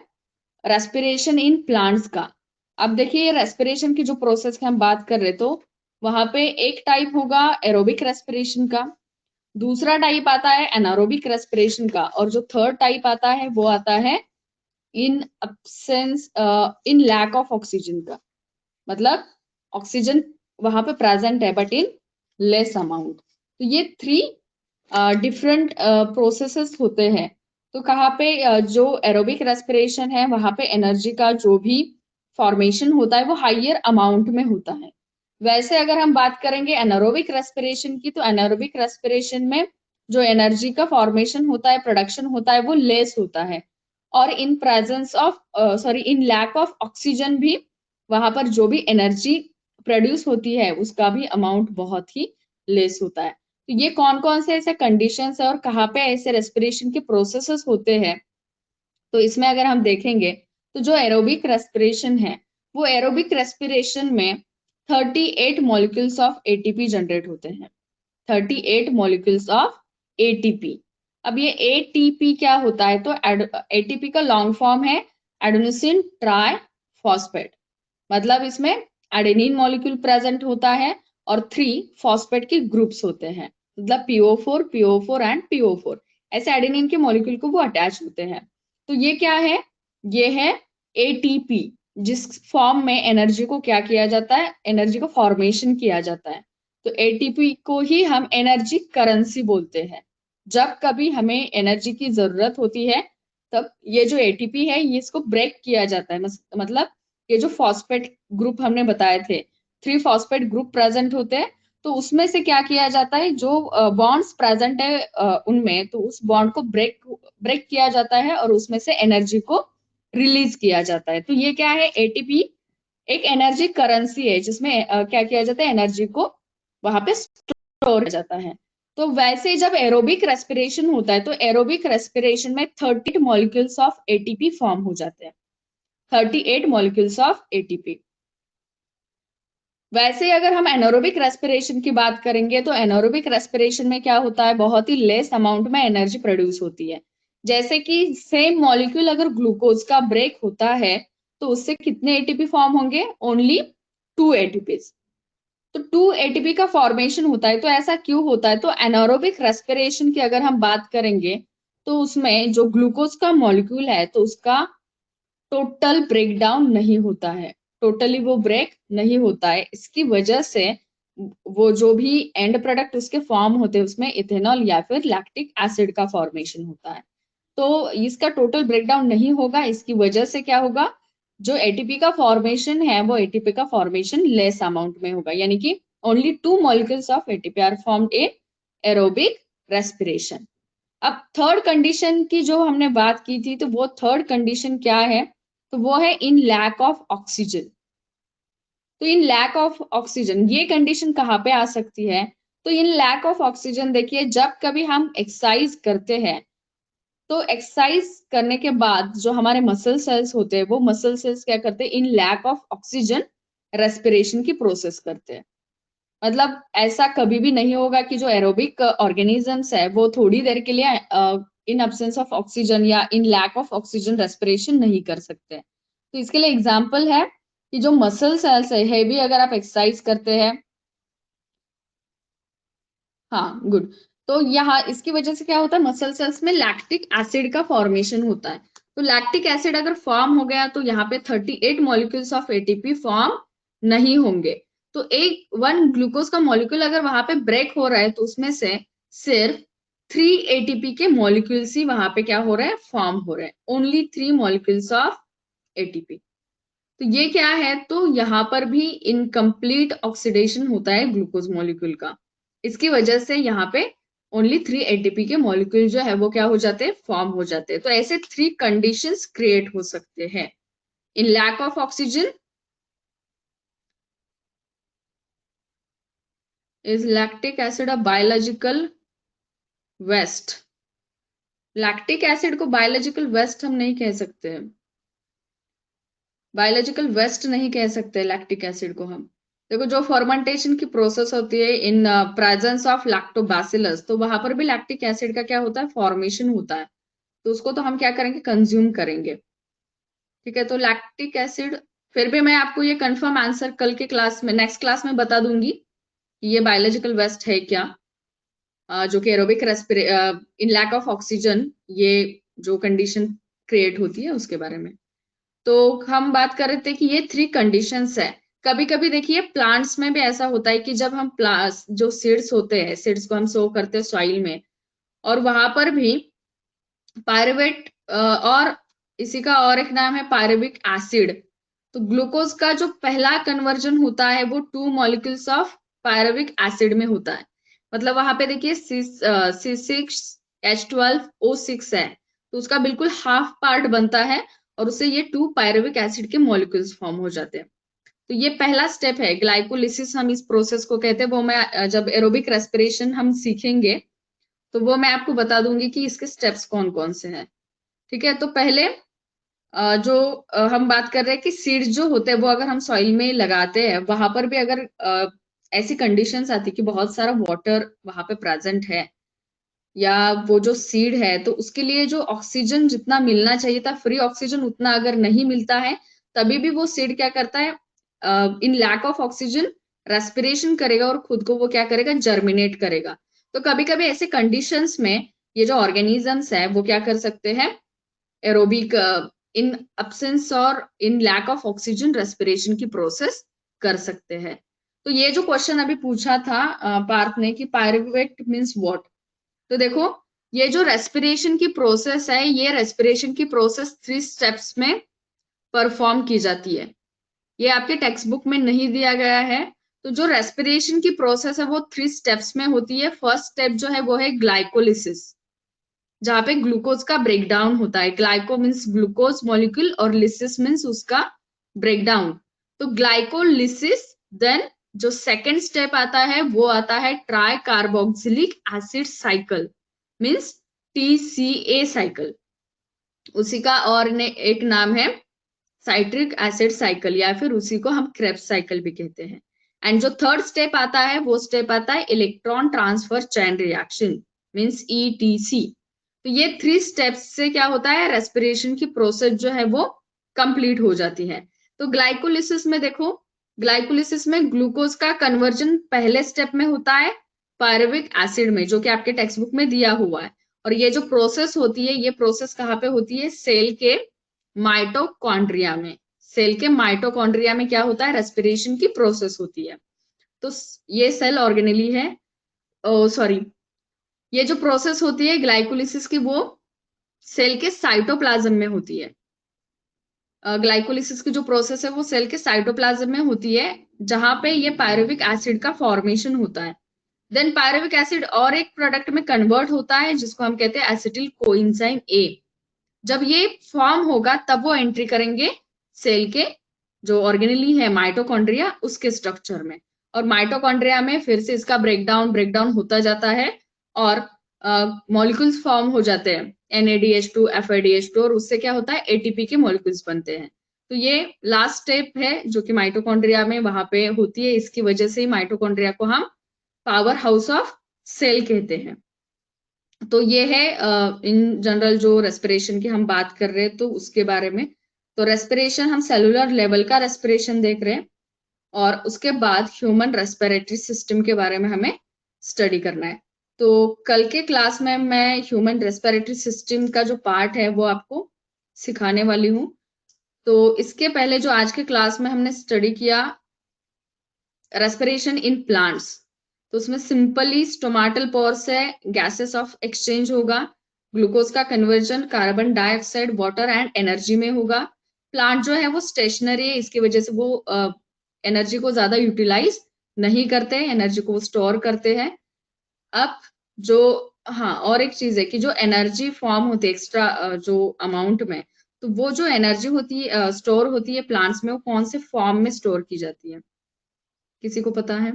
रेस्पिरेशन इन प्लांट्स का। अब देखिए रेस्पिरेशन की जो प्रोसेस की हम बात कर रहे, तो वहां पे एक टाइप होगा एरोबिक रेस्पिरेशन का, दूसरा टाइप आता है एनारोबिक रेस्पिरेशन का, और जो थर्ड टाइप आता है वो आता है in absence in lack of oxygen का। मतलब ऑक्सीजन वहां पे प्रेजेंट है बट इन लेस अमाउंट। तो ये थ्री डिफरेंट प्रोसेसेस होते हैं। तो कहाँ पे जो एरोबिक रेस्पिरेशन है वहां पे एनर्जी का जो भी फॉर्मेशन होता है वो हाइयर अमाउंट में होता है। वैसे अगर हम बात करेंगे एनारोबिक रेस्पिरेशन की, तो एनारोबिक रेस्पिरेशन में जो एनर्जी का फॉर्मेशन होता है, प्रोडक्शन होता है, वो लेस होता है। और in presence of in lack of oxygen भी वहां पर जो भी एनर्जी प्रोड्यूस होती है उसका भी अमाउंट बहुत ही लेस होता है। तो ये कौन कौन से ऐसे कंडीशंस है और कहाँ पे ऐसे रेस्पिरेशन के प्रोसेसेस होते हैं, तो इसमें अगर हम देखेंगे तो जो एरोबिक रेस्पिरेशन है वो एरोबिक रेस्पिरेशन में 38 मॉलिक्यूल्स ऑफ एटीपी जनरेट होते हैं। 38 मॉलिक्यूल्स ऑफ एटीपी। अब ये एटीपी क्या होता है, तो एटीपी का लॉन्ग फॉर्म है एडेनोसिन ट्राई फॉस्फेट। मतलब इसमें एडेनिन मॉलिक्यूल प्रेजेंट होता है और 3 फॉस्फेट के ग्रुप्स होते हैं, मतलब PO4 एंड PO4 ऐसे एडेनिन के मॉलिक्यूल को वो अटैच होते हैं। तो ये क्या है, ये है एटीपी, जिस फॉर्म में एनर्जी को क्या किया जाता है, एनर्जी को फॉर्मेशन किया जाता है। तो एटीपी को ही हम एनर्जी करेंसी बोलते हैं। जब कभी हमें एनर्जी की जरूरत होती है तब ये जो एटीपी है ये इसको ब्रेक किया जाता है। मतलब ये जो फॉस्फेट ग्रुप हमने बताए थे, 3 फॉस्फेट ग्रुप प्रेजेंट होते हैं, तो उसमें से क्या किया जाता है, जो बॉन्ड्स प्रेजेंट है उनमें, तो उस बॉन्ड को ब्रेक ब्रेक किया जाता है और उसमें से एनर्जी को रिलीज किया जाता है। तो ये क्या है, एटीपी एक एनर्जी करेंसी है जिसमें क्या किया जाता है, एनर्जी को वहां पे स्टोर किया जाता है। तो वैसे जब एरोबिक रेस्पिरेशन होता है तो एरोबिक रेस्पिरेशन में 38 मॉलिक्यूल्स ऑफ एटीपी फॉर्म हो जाते हैं। 38 मॉलिक्यूल्स ऑफ एटीपी। वैसे अगर हम एनारोबिक रेस्पिरेशन की बात करेंगे तो एनारोबिक रेस्पिरेशन में क्या होता है, बहुत ही लेस अमाउंट में एनर्जी प्रोड्यूस होती है। जैसे कि सेम मॉलिक्यूल अगर ग्लूकोज का ब्रेक होता है तो उससे कितने एटीपी फॉर्म होंगे, ओनली 2 एटीपी। तो 2 एटीपी का फॉर्मेशन होता है। तो ऐसा क्यों होता है, तो एनारोबिक रेस्पिरेशन की अगर हम बात करेंगे तो उसमें जो ग्लूकोज का मॉलिक्यूल है तो उसका टोटल ब्रेक डाउन नहीं होता है, टोटली वो ब्रेक नहीं होता है। इसकी वजह से वो जो भी एंड प्रोडक्ट उसके फॉर्म होते हैं उसमें इथेनॉल या फिर लैक्टिक एसिड का फॉर्मेशन होता है। तो इसका टोटल ब्रेकडाउन नहीं होगा, इसकी वजह से क्या होगा, जो एटीपी का फॉर्मेशन है वो एटीपी का फॉर्मेशन लेस अमाउंट में होगा, यानी कि only 2 molecules of ATP are formed in aerobic respiration. अब थर्ड कंडीशन की जो हमने बात की थी, तो वो थर्ड कंडीशन क्या है, तो वो है इन लैक ऑफ ऑक्सीजन। तो इन लैक ऑफ ऑक्सीजन, ये कंडीशन कहाँ पे आ सकती है? तो इन लैक ऑफ ऑक्सीजन देखिए, जब कभी हम एक्सरसाइज करते हैं तो एक्सरसाइज करने के बाद जो हमारे मसल सेल्स होते हैं वो मसल सेल्स क्या करते हैं? In lack of oxygen respiration की प्रोसेस करते हैं। मतलब ऐसा कभी भी नहीं होगा कि जो एरोबिक ऑर्गेनिजम्स है वो थोड़ी देर के लिए इन अब्सेंस ऑफ ऑक्सीजन या इन लैक ऑफ ऑक्सीजन रेस्पिरेशन नहीं कर सकते। तो इसके लिए एग्जांपल है कि जो मसल सेल्स है, हेवी अगर आप एक्सरसाइज करते हैं, हाँ गुड, तो यहाँ इसकी वजह से क्या होता है, मसल सेल्स में लैक्टिक एसिड का फॉर्मेशन होता है। तो लैक्टिक एसिड अगर फॉर्म हो गया तो यहाँ पे 38 मॉलिक्यूल्स ऑफ एटीपी फॉर्म नहीं होंगे। तो एक वन ग्लूकोज का मॉलिक्यूल अगर वहां पे ब्रेक हो रहा है तो उसमें से सिर्फ 3 एटीपी के मॉलिक्यूल्स ही वहां पे क्या हो रहा है, फॉर्म हो रहे हैं, ओनली 3 मॉलिक्यूल्स ऑफ एटीपी। तो ये क्या है, तो यहाँ पर भी इनकम्प्लीट ऑक्सीडेशन होता है ग्लूकोज मॉलिक्यूल का। इसकी वजह से यहाँ पे ओनली 3 एटीपी के मॉलिक्यूल जो है वो क्या हो जाते हैं, फॉर्म हो जाते हैं। तो ऐसे 3 कंडीशंस क्रिएट हो सकते हैं। In lack of oxygen, is lactic acid a biological waste? Lactic acid को बायोलॉजिकल वेस्ट हम नहीं कह सकते हैं, बायोलॉजिकल वेस्ट नहीं कह सकते लैक्टिक एसिड को हम। देखो जो फर्मेंटेशन की प्रोसेस होती है इन प्रेजेंस ऑफ लैक्टोबैसिलस, तो वहां पर भी लैक्टिक एसिड का क्या होता है, फॉर्मेशन होता है। तो उसको तो हम क्या करेंगे, कंज्यूम करेंगे। ठीक है, तो लैक्टिक एसिड, फिर भी मैं आपको ये कंफर्म आंसर कल के क्लास में, नेक्स्ट क्लास में बता दूंगी कि ये बायोलॉजिकल वेस्ट है क्या, जो कि aerobic respire in lack of oxygen ये जो कंडीशन क्रिएट होती है उसके बारे में। तो हम बात कर रहे थे कि ये 3 कंडीशंस है। कभी कभी देखिए प्लांट्स में भी ऐसा होता है कि जब हम जो सीड्स होते हैं, सीड्स को हम सो करते हैं सॉइल में, और वहां पर भी पायरुवेट और इसी का और एक नाम है पायरुविक एसिड। तो ग्लूकोज का जो पहला कन्वर्जन होता है वो 2 मॉलिक्यूल्स ऑफ पायरुविक एसिड में होता है। मतलब वहां पे देखिए C6H12O6 है, तो उसका बिल्कुल हाफ पार्ट बनता है और उससे ये 2 पायरुविक एसिड के मॉलिक्यूल्स फॉर्म हो जाते हैं। तो ये पहला स्टेप है, ग्लाइकोलिसिस हम इस प्रोसेस को कहते हैं। वो मैं जब एरोबिक रेस्पिरेशन हम सीखेंगे तो वो मैं आपको बता दूंगी कि इसके स्टेप्स कौन कौन से हैं। ठीक है, तो पहले जो हम बात कर रहे हैं कि सीड्स जो होते हैं वो अगर हम सॉइल में लगाते हैं, वहां पर भी अगर ऐसी कंडीशंस आती कि बहुत सारा वाटर वहां पे प्रेजेंट है, या वो जो सीड है तो उसके लिए जो ऑक्सीजन जितना मिलना चाहिए था, फ्री ऑक्सीजन उतना अगर नहीं मिलता है, तभी भी वो सीड क्या करता है, इन लैक ऑफ ऑक्सीजन रेस्पिरेशन करेगा और खुद को वो क्या करेगा, जर्मिनेट करेगा। तो कभी कभी ऐसे कंडीशंस में ये जो ऑर्गेनिजम्स है वो क्या कर सकते हैं, एरोबिक इन अब्सेंस और इन लैक ऑफ ऑक्सीजन रेस्पिरेशन की प्रोसेस कर सकते हैं। तो ये जो क्वेश्चन अभी पूछा था पार्थ ने कि पायरुवेट मीन्स व्हाट, तो देखो ये जो रेस्पिरेशन की प्रोसेस है, ये रेस्पिरेशन की प्रोसेस 3 स्टेप्स में परफॉर्म की जाती है। ये आपके टेक्स्ट बुक में नहीं दिया गया है। तो जो रेस्पिरेशन की प्रोसेस है वो 3 स्टेप्स में होती है। फर्स्ट स्टेप जो है वो है ग्लाइकोलिसिस, जहां पे ग्लूकोज का ब्रेकडाउन होता है। ग्लाइको मीन्स ग्लूकोज मॉलिक्यूल और लिसिस मीन्स उसका ब्रेकडाउन। तो ग्लाइकोलिसिस, देन जो सेकेंड स्टेप आता है वो आता है try carboxylic acid cycle, means TCA cycle. उसी का और ने एक नाम है साइट्रिक एसिड साइकिल, या फिर उसी को हम क्रेब्स साइकिल भी कहते हैं। एंड जो थर्ड स्टेप आता है वो स्टेप आता है electron transfer chain reaction, means ETC। तो ये 3 स्टेप्स से क्या होता है, रेस्पिरेशन की प्रोसेस जो है वो कंप्लीट हो जाती है। तो ग्लाइकोलिसिस में देखो, ग्लाइकोलिसिस में ग्लूकोज का कन्वर्जन पहले स्टेप में होता है पायरुविक एसिड में, जो कि आपके टेक्स्ट बुक में दिया हुआ है। और ये जो प्रोसेस होती है, ये प्रोसेस कहाँ पे होती है, सेल के माइटोकॉन्ड्रिया में। सेल के माइटोकॉन्ड्रिया में क्या होता है, रेस्पिरेशन की प्रोसेस होती है। तो ये सेल ऑर्गेनेली है, सॉरी, ये जो प्रोसेस होती है ग्लाइकोलिसिस की वो सेल के साइटोप्लाज्म में होती है। ग्लाइकोलिसिस की जो प्रोसेस है वो सेल के साइटोप्लाज्म में होती है, जहां पे ये पायरुविक एसिड का फॉर्मेशन होता है। देन पायरुविक एसिड और एक प्रोडक्ट में कन्वर्ट होता है जिसको हम कहते हैं एसिटिल कोएंजाइम A। जब ये फॉर्म होगा तब वो एंट्री करेंगे सेल के जो ऑर्गेनेली है माइटोकॉन्ड्रिया उसके स्ट्रक्चर में। और माइटोकॉन्ड्रिया में फिर से इसका ब्रेकडाउन होता जाता है और मॉलिक्यूल्स फॉर्म हो जाते हैं, NADH2 FADH2, और उससे क्या होता है ATP के मॉलिक्यूल्स बनते हैं। तो ये लास्ट स्टेप है जो कि माइटोकॉन्ड्रिया में वहां पे होती है। इसकी वजह से ही माइटोकॉन्ड्रिया को हम पावर हाउस ऑफ सेल कहते हैं। तो ये है इन जनरल जो रेस्पिरेशन की हम बात कर रहे हैं तो उसके बारे में। तो रेस्पिरेशन हम सेलुलर लेवल का रेस्पिरेशन देख रहे हैं, और उसके बाद ह्यूमन रेस्पिरेटरी सिस्टम के बारे में हमें स्टडी करना है। तो कल के क्लास में मैं ह्यूमन रेस्पिरेटरी सिस्टम का जो पार्ट है वो आपको सिखाने वाली हूँ। तो इसके पहले जो आज के क्लास में हमने स्टडी किया रेस्पिरेशन इन प्लांट्स, तो उसमें सिंपली स्टोमाटल पोर से गैसेस ऑफ एक्सचेंज होगा, ग्लूकोज का conversion carbon dioxide water and energy में होगा। प्लांट जो है वो स्टेशनरी है, इसकी वजह से वो एनर्जी को ज्यादा यूटिलाइज नहीं करते, एनर्जी को स्टोर करते हैं। अब जो हाँ और एक चीज है कि जो एनर्जी फॉर्म होती है एक्स्ट्रा जो अमाउंट में, तो वो जो एनर्जी होती है स्टोर होती है प्लांट्स में, वो कौन से फॉर्म में स्टोर की जाती है, किसी को पता है?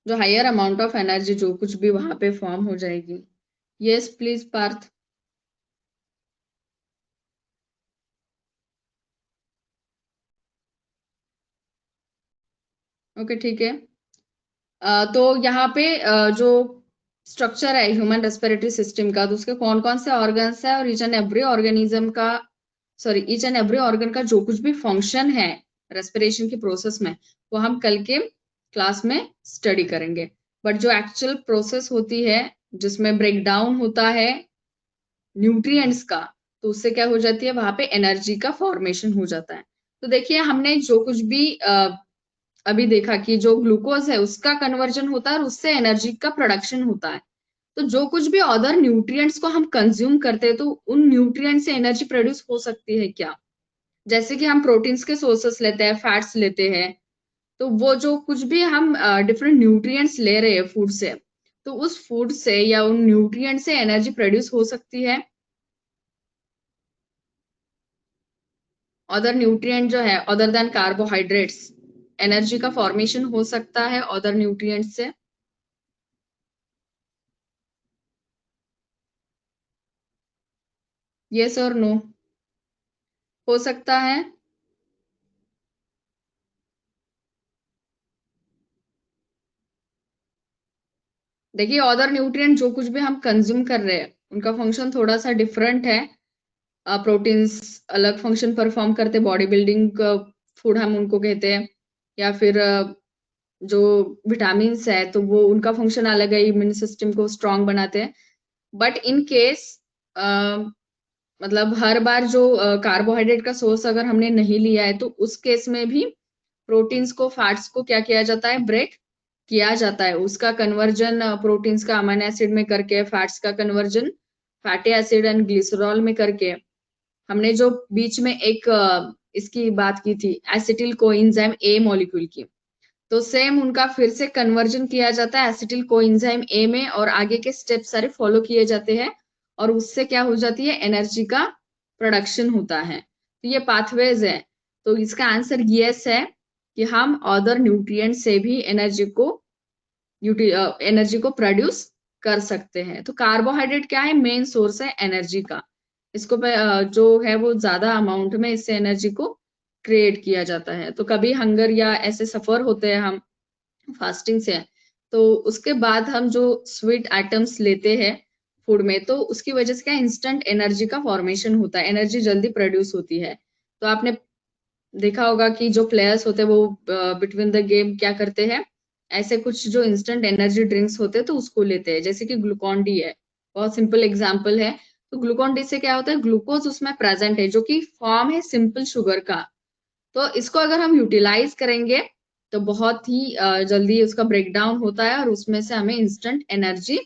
जो हायर अमाउंट ऑफ एनर्जी जो कुछ भी वहां पे फॉर्म हो जाएगी। Yes please Partha. ओके ठीक है। तो यहाँ पे जो स्ट्रक्चर है ह्यूमन रेस्पिरेटरी सिस्टम का, तो उसके कौन कौन से ऑर्गन्स है और ईच एंड एवरी ऑर्गेनिज्म का, sorry each and every organ का जो कुछ भी फंक्शन है रेस्पिरेशन की प्रोसेस में, वो हम कल के क्लास में स्टडी करेंगे। बट जो एक्चुअल प्रोसेस होती है जिसमें ब्रेक डाउन होता है न्यूट्रिएंट्स का, तो उससे क्या हो जाती है वहां पे एनर्जी का फॉर्मेशन हो जाता है। तो देखिए हमने जो कुछ भी अभी देखा कि जो ग्लूकोज है उसका कन्वर्जन होता है और उससे एनर्जी का प्रोडक्शन होता है। तो जो कुछ भी अदर न्यूट्रिएंट्स को हम कंज्यूम करते हैं तो उन न्यूट्रिएंट से एनर्जी प्रोड्यूस हो सकती है क्या? जैसे कि हम प्रोटीन्स के सोर्सेस लेते हैं, फैट्स लेते हैं, तो वो जो कुछ भी हम डिफरेंट न्यूट्रिएंट्स ले रहे हैं फूड से, तो उस फूड से या उन न्यूट्रिएंट से एनर्जी प्रोड्यूस हो सकती है। अदर न्यूट्रिएंट जो है अदर देन कार्बोहाइड्रेट्स, एनर्जी का फॉर्मेशन हो सकता है अदर न्यूट्रिएंट से। यस और नो? हो सकता है। देखिए अदर न्यूट्रिएंट जो कुछ भी हम कंज्यूम कर रहे हैं उनका फंक्शन थोड़ा सा डिफरेंट है। प्रोटीन्स अलग फंक्शन परफॉर्म करते, बॉडी बिल्डिंग फूड हम उनको कहते हैं, या फिर जो विटामिन्स है तो वो उनका फंक्शन अलग है, इम्यून सिस्टम को स्ट्रांग बनाते हैं। बट इन केस मतलब हर बार जो कार्बोहाइड्रेट का सोर्स अगर हमने नहीं लिया है तो उस केस में भी प्रोटीन्स को फैट्स को क्या किया जाता है, ब्रेक किया जाता है। उसका कन्वर्जन प्रोटीन्स का अमीनो एसिड में करके, फैट्स का conversion fatty acid and glycerol में करके। हमने जो बीच में एक इसकी बात की थी एसिटिल कोएंजाइम ए मॉलिक्यूल की, तो सेम उनका फिर से कन्वर्जन किया जाता है एसिटिल कोएंजाइम ए में, और आगे के स्टेप सारे फॉलो किए जाते हैं, और उससे क्या हो जाती है एनर्जी का प्रोडक्शन होता है। तो ये पाथवेज है। तो इसका आंसर यस है कि हम अदर न्यूट्रिएंट से भी एनर्जी को प्रोड्यूस कर सकते हैं। तो कार्बोहाइड्रेट क्या है, मेन सोर्स है एनर्जी का। इसको जो है वो ज्यादा अमाउंट में इससे एनर्जी को क्रिएट किया जाता है। तो कभी हंगर या ऐसे सफर होते हैं हम फास्टिंग से, तो उसके बाद हम जो स्वीट आइटम्स लेते हैं फूड में, तो उसकी वजह से क्या इंस्टेंट एनर्जी का फॉर्मेशन होता है, एनर्जी जल्दी प्रोड्यूस होती है। तो आपने देखा होगा कि जो प्लेयर्स होते हैं वो बिटवीन द गेम क्या करते हैं, ऐसे कुछ जो इंस्टेंट एनर्जी ड्रिंक्स होते हैं तो उसको लेते हैं, जैसे कि ग्लूकॉन डी है, बहुत सिंपल एग्जांपल है। तो ग्लूकॉन डी से क्या होता है, ग्लूकोज उसमें प्रेजेंट है जो कि फॉर्म है सिंपल शुगर का। तो इसको अगर हम यूटिलाइज करेंगे तो बहुत ही जल्दी उसका ब्रेक डाउन होता है और उसमें से हमें इंस्टेंट एनर्जी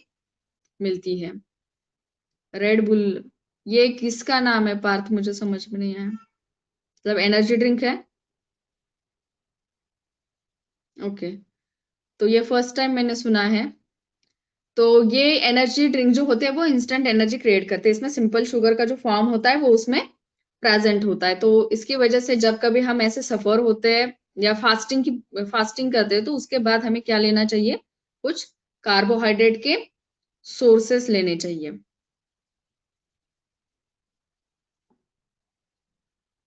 मिलती है। रेड बुल, ये किसका नाम है पार्थ, मुझे समझ में नहीं आया। मतलब एनर्जी ड्रिंक है? ओके। तो ये फर्स्ट टाइम मैंने सुना है। तो ये एनर्जी ड्रिंक जो होते हैं वो इंस्टेंट एनर्जी क्रिएट करते हैं, इसमें सिंपल शुगर का जो फॉर्म होता है वो उसमें प्रेजेंट होता है। तो इसकी वजह से जब कभी हम ऐसे सफर होते हैं या फास्टिंग करते हैं तो उसके बाद हमें क्या लेना चाहिए, कुछ कार्बोहाइड्रेट के सोर्सेस लेने चाहिए।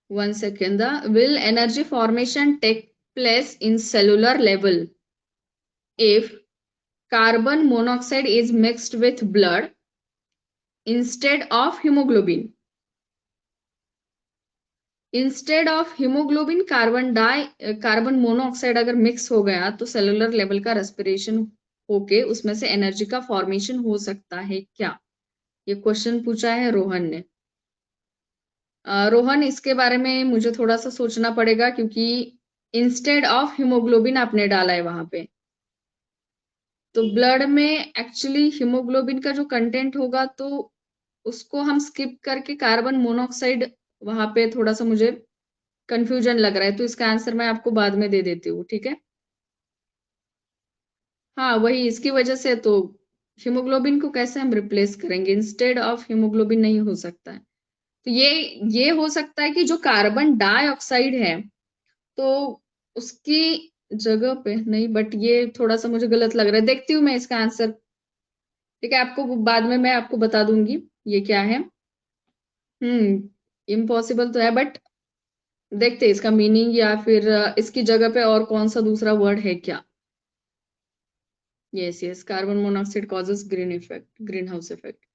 1 second, will energy formation take place in cellular level if carbon monoxide is mixed with blood instead of hemoglobin? Instead of haemoglobin carbon monoxide अगर मिक्स हो गया तो सेलुलर लेवल का रेस्पिरेशन होके उसमें से एनर्जी का फॉर्मेशन हो सकता है क्या? ये क्वेश्चन पूछा है रोहन ने। रोहन, इसके बारे में मुझे थोड़ा सा सोचना पड़ेगा क्योंकि इंस्टेड ऑफ हीमोग्लोबिन आपने डाला है वहां पे, तो ब्लड में एक्चुअली हीमोग्लोबिन का जो कंटेंट होगा तो उसको हम स्किप करके कार्बन मोनोऑक्साइड, वहां पे थोड़ा सा मुझे कंफ्यूजन लग रहा है, तो इसका आंसर मैं आपको बाद में दे देती हूँ, ठीक है? हाँ, वही इसकी वजह से तो हीमोग्लोबिन को कैसे हम रिप्लेस करेंगे, इंस्टेड ऑफ हीमोग्लोबिन नहीं हो सकता है। तो ये हो सकता है कि जो कार्बन डाइऑक्साइड है तो उसकी जगह पे नहीं, बट ये थोड़ा सा मुझे गलत लग रहा है, देखती हूँ मैं इसका आंसर, ठीक है? आपको बाद में मैं आपको बता दूंगी ये क्या है। इम्पॉसिबल तो है, बट देखते हैं इसका मीनिंग या फिर इसकी जगह पे और कौन सा दूसरा वर्ड है क्या। Yes yes, carbon monoxide causes green house effect.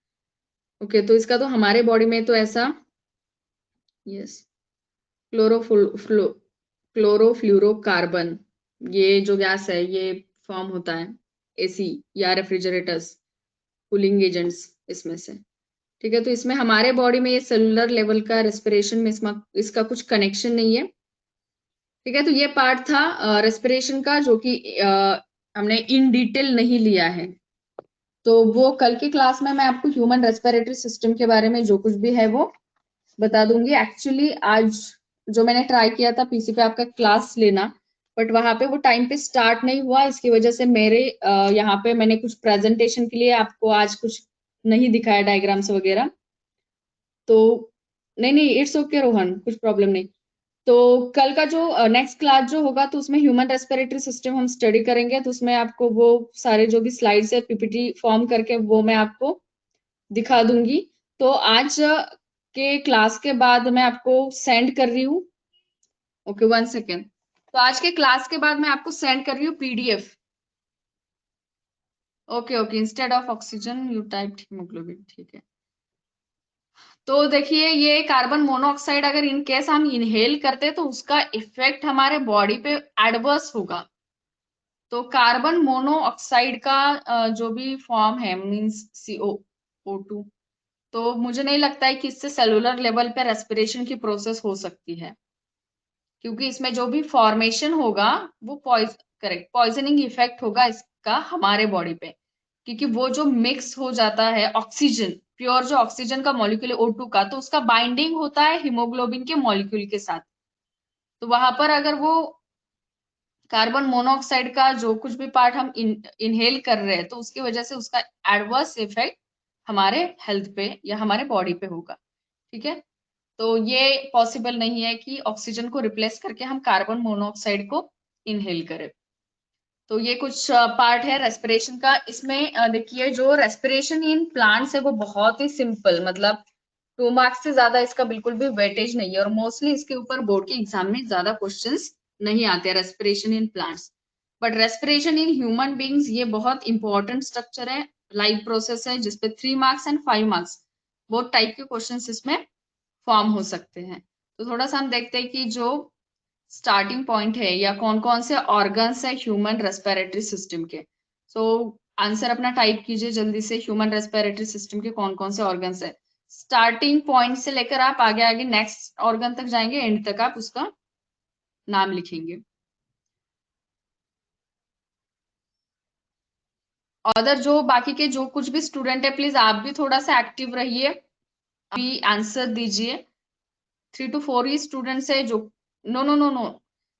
Okay, तो इसका तो हमारे बॉडी में तो ऐसा, यस, क्लोरोफ्लोरोकार्बन, ये जो गैस है ये फॉर्म होता है एसी या रेफ्रिजरेटर्स, कूलिंग एजेंट्स इसमें से, ठीक है? तो इसमें हमारे बॉडी में ये सेलुलर लेवल का रेस्पिरेशन में इसका कुछ कनेक्शन नहीं है, ठीक है? तो ये पार्ट था रेस्पिरेशन का जो कि हमने इन डिटेल नहीं लिया है, तो वो कल की क्लास में मैं आपको ह्यूमन रेस्पिरेटरी सिस्टम के बारे में जो कुछ भी है वो बता दूंगी। एक्चुअली आज जो मैंने ट्राई किया था पीसी पे आपका क्लास लेना, बट वहां पे वो टाइम पे स्टार्ट नहीं हुआ, इसकी वजह से मेरे यहाँ पे मैंने कुछ प्रेजेंटेशन के लिए आपको आज कुछ नहीं दिखाया डायग्राम्स वगैरह, तो नहीं नहीं, इट्स ओके रोहन, कुछ प्रॉब्लम नहीं। तो कल का जो नेक्स्ट क्लास जो होगा तो उसमें ह्यूमन रेस्पिरेटरी सिस्टम हम स्टडी करेंगे, तो उसमें आपको वो सारे जो भी स्लाइड्स है पीपीटी फॉर्म करके वो मैं आपको दिखा दूंगी। तो आज के क्लास के बाद मैं आपको सेंड कर रही हूँ, ओके 1 सेकेंड, तो आज के क्लास के बाद मैं आपको सेंड कर रही हूँ PDF. Okay okay, instead of oxygen you typed haemoglobin, ठीक है? तो देखिए ये कार्बन मोनोऑक्साइड अगर इन केस हम इनहेल करते तो उसका इफेक्ट हमारे बॉडी पे एडवर्स होगा। तो कार्बन मोनोऑक्साइड का जो भी फॉर्म है मींस CO2, तो मुझे नहीं लगता है कि इससे सेलुलर लेवल पे रेस्पिरेशन की प्रोसेस हो सकती है, क्योंकि इसमें जो भी फॉर्मेशन होगा वो पॉइजनिंग इफेक्ट होगा इसका हमारे बॉडी पे, क्योंकि वो जो मिक्स हो जाता है ऑक्सीजन, प्योर जो ऑक्सीजन का मॉलिक्यूल है O2 का, तो उसका बाइंडिंग होता है हीमोग्लोबिन के मॉलिक्यूल के साथ। तो वहां पर अगर वो कार्बन मोनोऑक्साइड का जो कुछ भी पार्ट हम इनहेल कर रहे हैं तो उसकी वजह से उसका एडवर्स इफेक्ट हमारे हेल्थ पे या हमारे बॉडी पे होगा, ठीक है? तो ये पॉसिबल नहीं है कि ऑक्सीजन को रिप्लेस करके हम कार्बन मोनोऑक्साइड को इनहेल करें। तो ये कुछ पार्ट है रेस्पिरेशन का। इसमें देखिए जो रेस्पिरेशन इन प्लांट्स है वो बहुत ही सिंपल, मतलब 2 मार्क्स से ज्यादा इसका बिल्कुल भी वेटेज नहीं है, और मोस्टली इसके ऊपर बोर्ड के एग्जाम में ज्यादा क्वेश्चंस नहीं आते respiration in plants. But respiration in human beings ये बहुत इंपॉर्टेंट स्ट्रक्चर है, लाइव प्रोसेस है, जिसपे 3 मार्क्स एंड 5 मार्क्स बहुत टाइप के क्वेश्चन इसमें फॉर्म हो सकते हैं। तो थोड़ा सा हम देखते हैं कि जो स्टार्टिंग पॉइंट है या कौन कौन से ऑर्गन्स है ह्यूमन रेस्पिरेटरी सिस्टम के। सो आंसर अपना टाइप कीजिए जल्दी से, ह्यूमन रेस्पिरेटरी सिस्टम के कौन कौन से ऑर्गन्स है। स्टार्टिंग पॉइंट से लेकर आप आगे आगे नेक्स्ट ऑर्गन तक जाएंगे, एंड तक आप उसका नाम लिखेंगे। अदर जो बाकी के जो कुछ भी स्टूडेंट है प्लीज आप भी थोड़ा सा एक्टिव रहिए, अभी आंसर दीजिए। 3 to 4 ही स्टूडेंट्स है जो, no no no no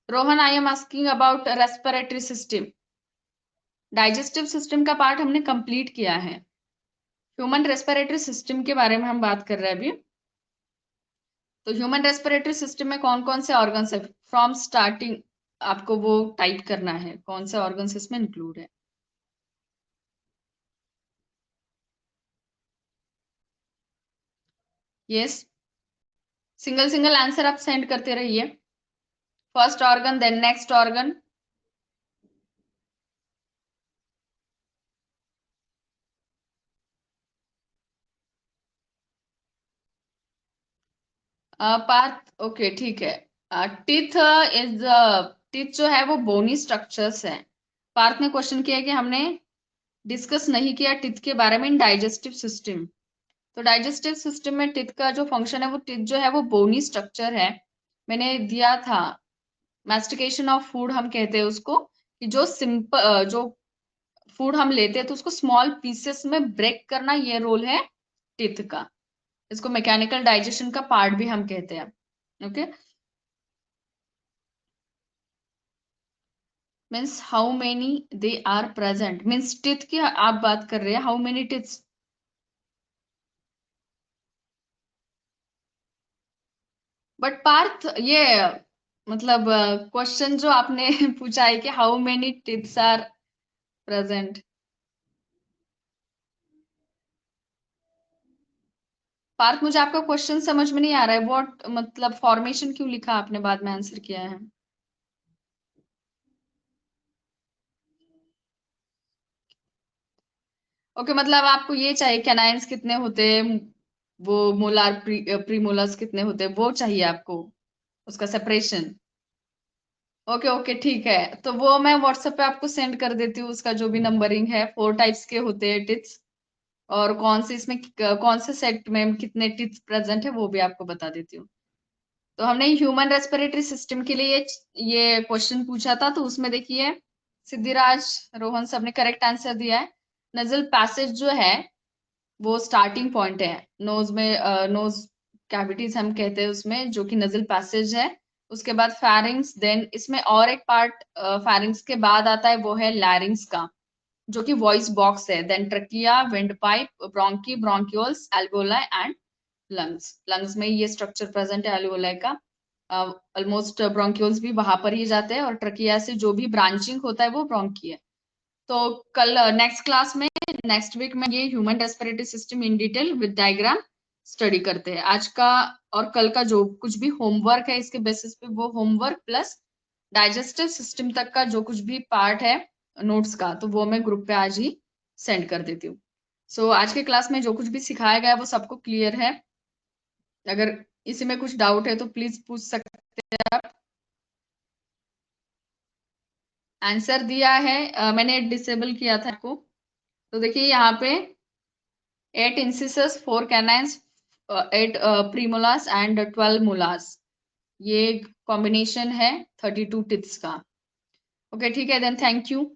Rohan, I am asking about respiratory system. Digestive system का पार्ट हमने कंप्लीट किया है, ह्यूमन रेस्पिरेटरी सिस्टम के बारे में हम बात कर रहे हैं अभी। तो ह्यूमन रेस्पिरेटरी सिस्टम में कौन कौन से ऑर्गन्स है फ्रॉम स्टार्टिंग, आपको वो टाइप करना है कौन से ऑर्गन्स इसमें इंक्लूड है। यस, सिंगल सिंगल आंसर आप सेंड करते रहिए। First organ, then next organ. Parth, okay ठीक है। टीथ इज, टीथ जो है वो बोनी स्ट्रक्चर्स है। पार्थ ने क्वेश्चन किया कि हमने डिस्कस नहीं किया टीथ के बारे में इन डाइजेस्टिव सिस्टम। तो डाइजेस्टिव सिस्टम में टीथ का जो फंक्शन है, वो टीथ जो है वो बोनी स्ट्रक्चर है। मैंने दिया था मैस्टिकेशन ऑफ फूड, हम कहते हैं उसको, कि जो सिंपल जो फूड हम लेते हैं तो उसको स्मॉल पीसेस में ब्रेक करना, ये रोल है टीथ का। इसको मैकेनिकल डाइजेशन का पार्ट भी हम कहते हैं। Okay, means how many they are present, means teeth की आप बात कर रहे हैं, how many teeths. But Parth, ये मतलब क्वेश्चन जो आपने पूछा है कि how many teeths are present. Parth, मुझे आपका क्वेश्चन समझ में नहीं आ रहा है, व्हाट मतलब फॉर्मेशन क्यों लिखा आपने बाद में आंसर किया है। ओके, मतलब आपको ये चाहिए कैनाइन्स कितने होते हैं, वो मोलार प्रीमोलर्स कितने होते हैं, वो चाहिए आपको, उसका सेपरेशन। ओके ओके ठीक है, तो वो मैं व्हाट्सएप पे आपको सेंड कर देती हूँ, उसका जो भी नंबरिंग है, 4 टाइप्स के होते हैं टिथ्स, और कौन से इसमें कौन से सेट में कितने टिथ्स प्रेजेंट है वो भी आपको बता देती हूँ। तो हमने ह्यूमन रेस्पिरेटरी सिस्टम के लिए ये क्वेश्चन पूछा था, तो उसमें देखिए सिद्धिराज, रोहन सब ने करेक्ट आंसर दिया है। नजल पैसेज जो है वो स्टार्टिंग पॉइंट है, नोज में नोज कैविटीज हम कहते हैं उसमें, जो कि नजल पैसेज है। उसके बाद फैरिंग्स, देन इसमें और एक पार्ट फैरिंग्स के बाद आता है, वो है लैरिंग्स का, जो कि वॉइस बॉक्स है। Then trachea, wind pipe, bronchi, bronchioles, alveoli and lungs. Lungs में ये स्ट्रक्चर प्रेजेंट है एल्वोलाई का। ऑलमोस्ट ब्रोंक्यूल्स भी वहां पर ही जाते हैं, और ट्रकिया से जो भी ब्रांचिंग होता है वो ब्रोंकी है। तो कल नेक्स्ट क्लास में, नेक्स्ट वीक में, ये human respiratory system in detail with diagram study करते हैं। आज का और कल का जो कुछ भी होमवर्क है, इसके बेसिस पे वो होमवर्क प्लस डाइजेस्टिव सिस्टम तक का जो कुछ भी पार्ट है नोट्स का, तो वो मैं ग्रुप पे आज ही सेंड कर देती हूँ। सो आज के क्लास में जो कुछ भी सिखाया गया है वो सबको क्लियर है। अगर इसी में कुछ डाउट है तो प्लीज पूछ सकते हैं आप। आंसर दिया है, मैंने डिसेबल किया था आपको। तो देखिए यहाँ पे 8 इंसिसस, 4 कैनाइन्स, 8 प्रीमोलास एंड 12 मोलास, ये कॉम्बिनेशन है 32 टिथ्स का। ओके ठीक है, देन थैंक यू।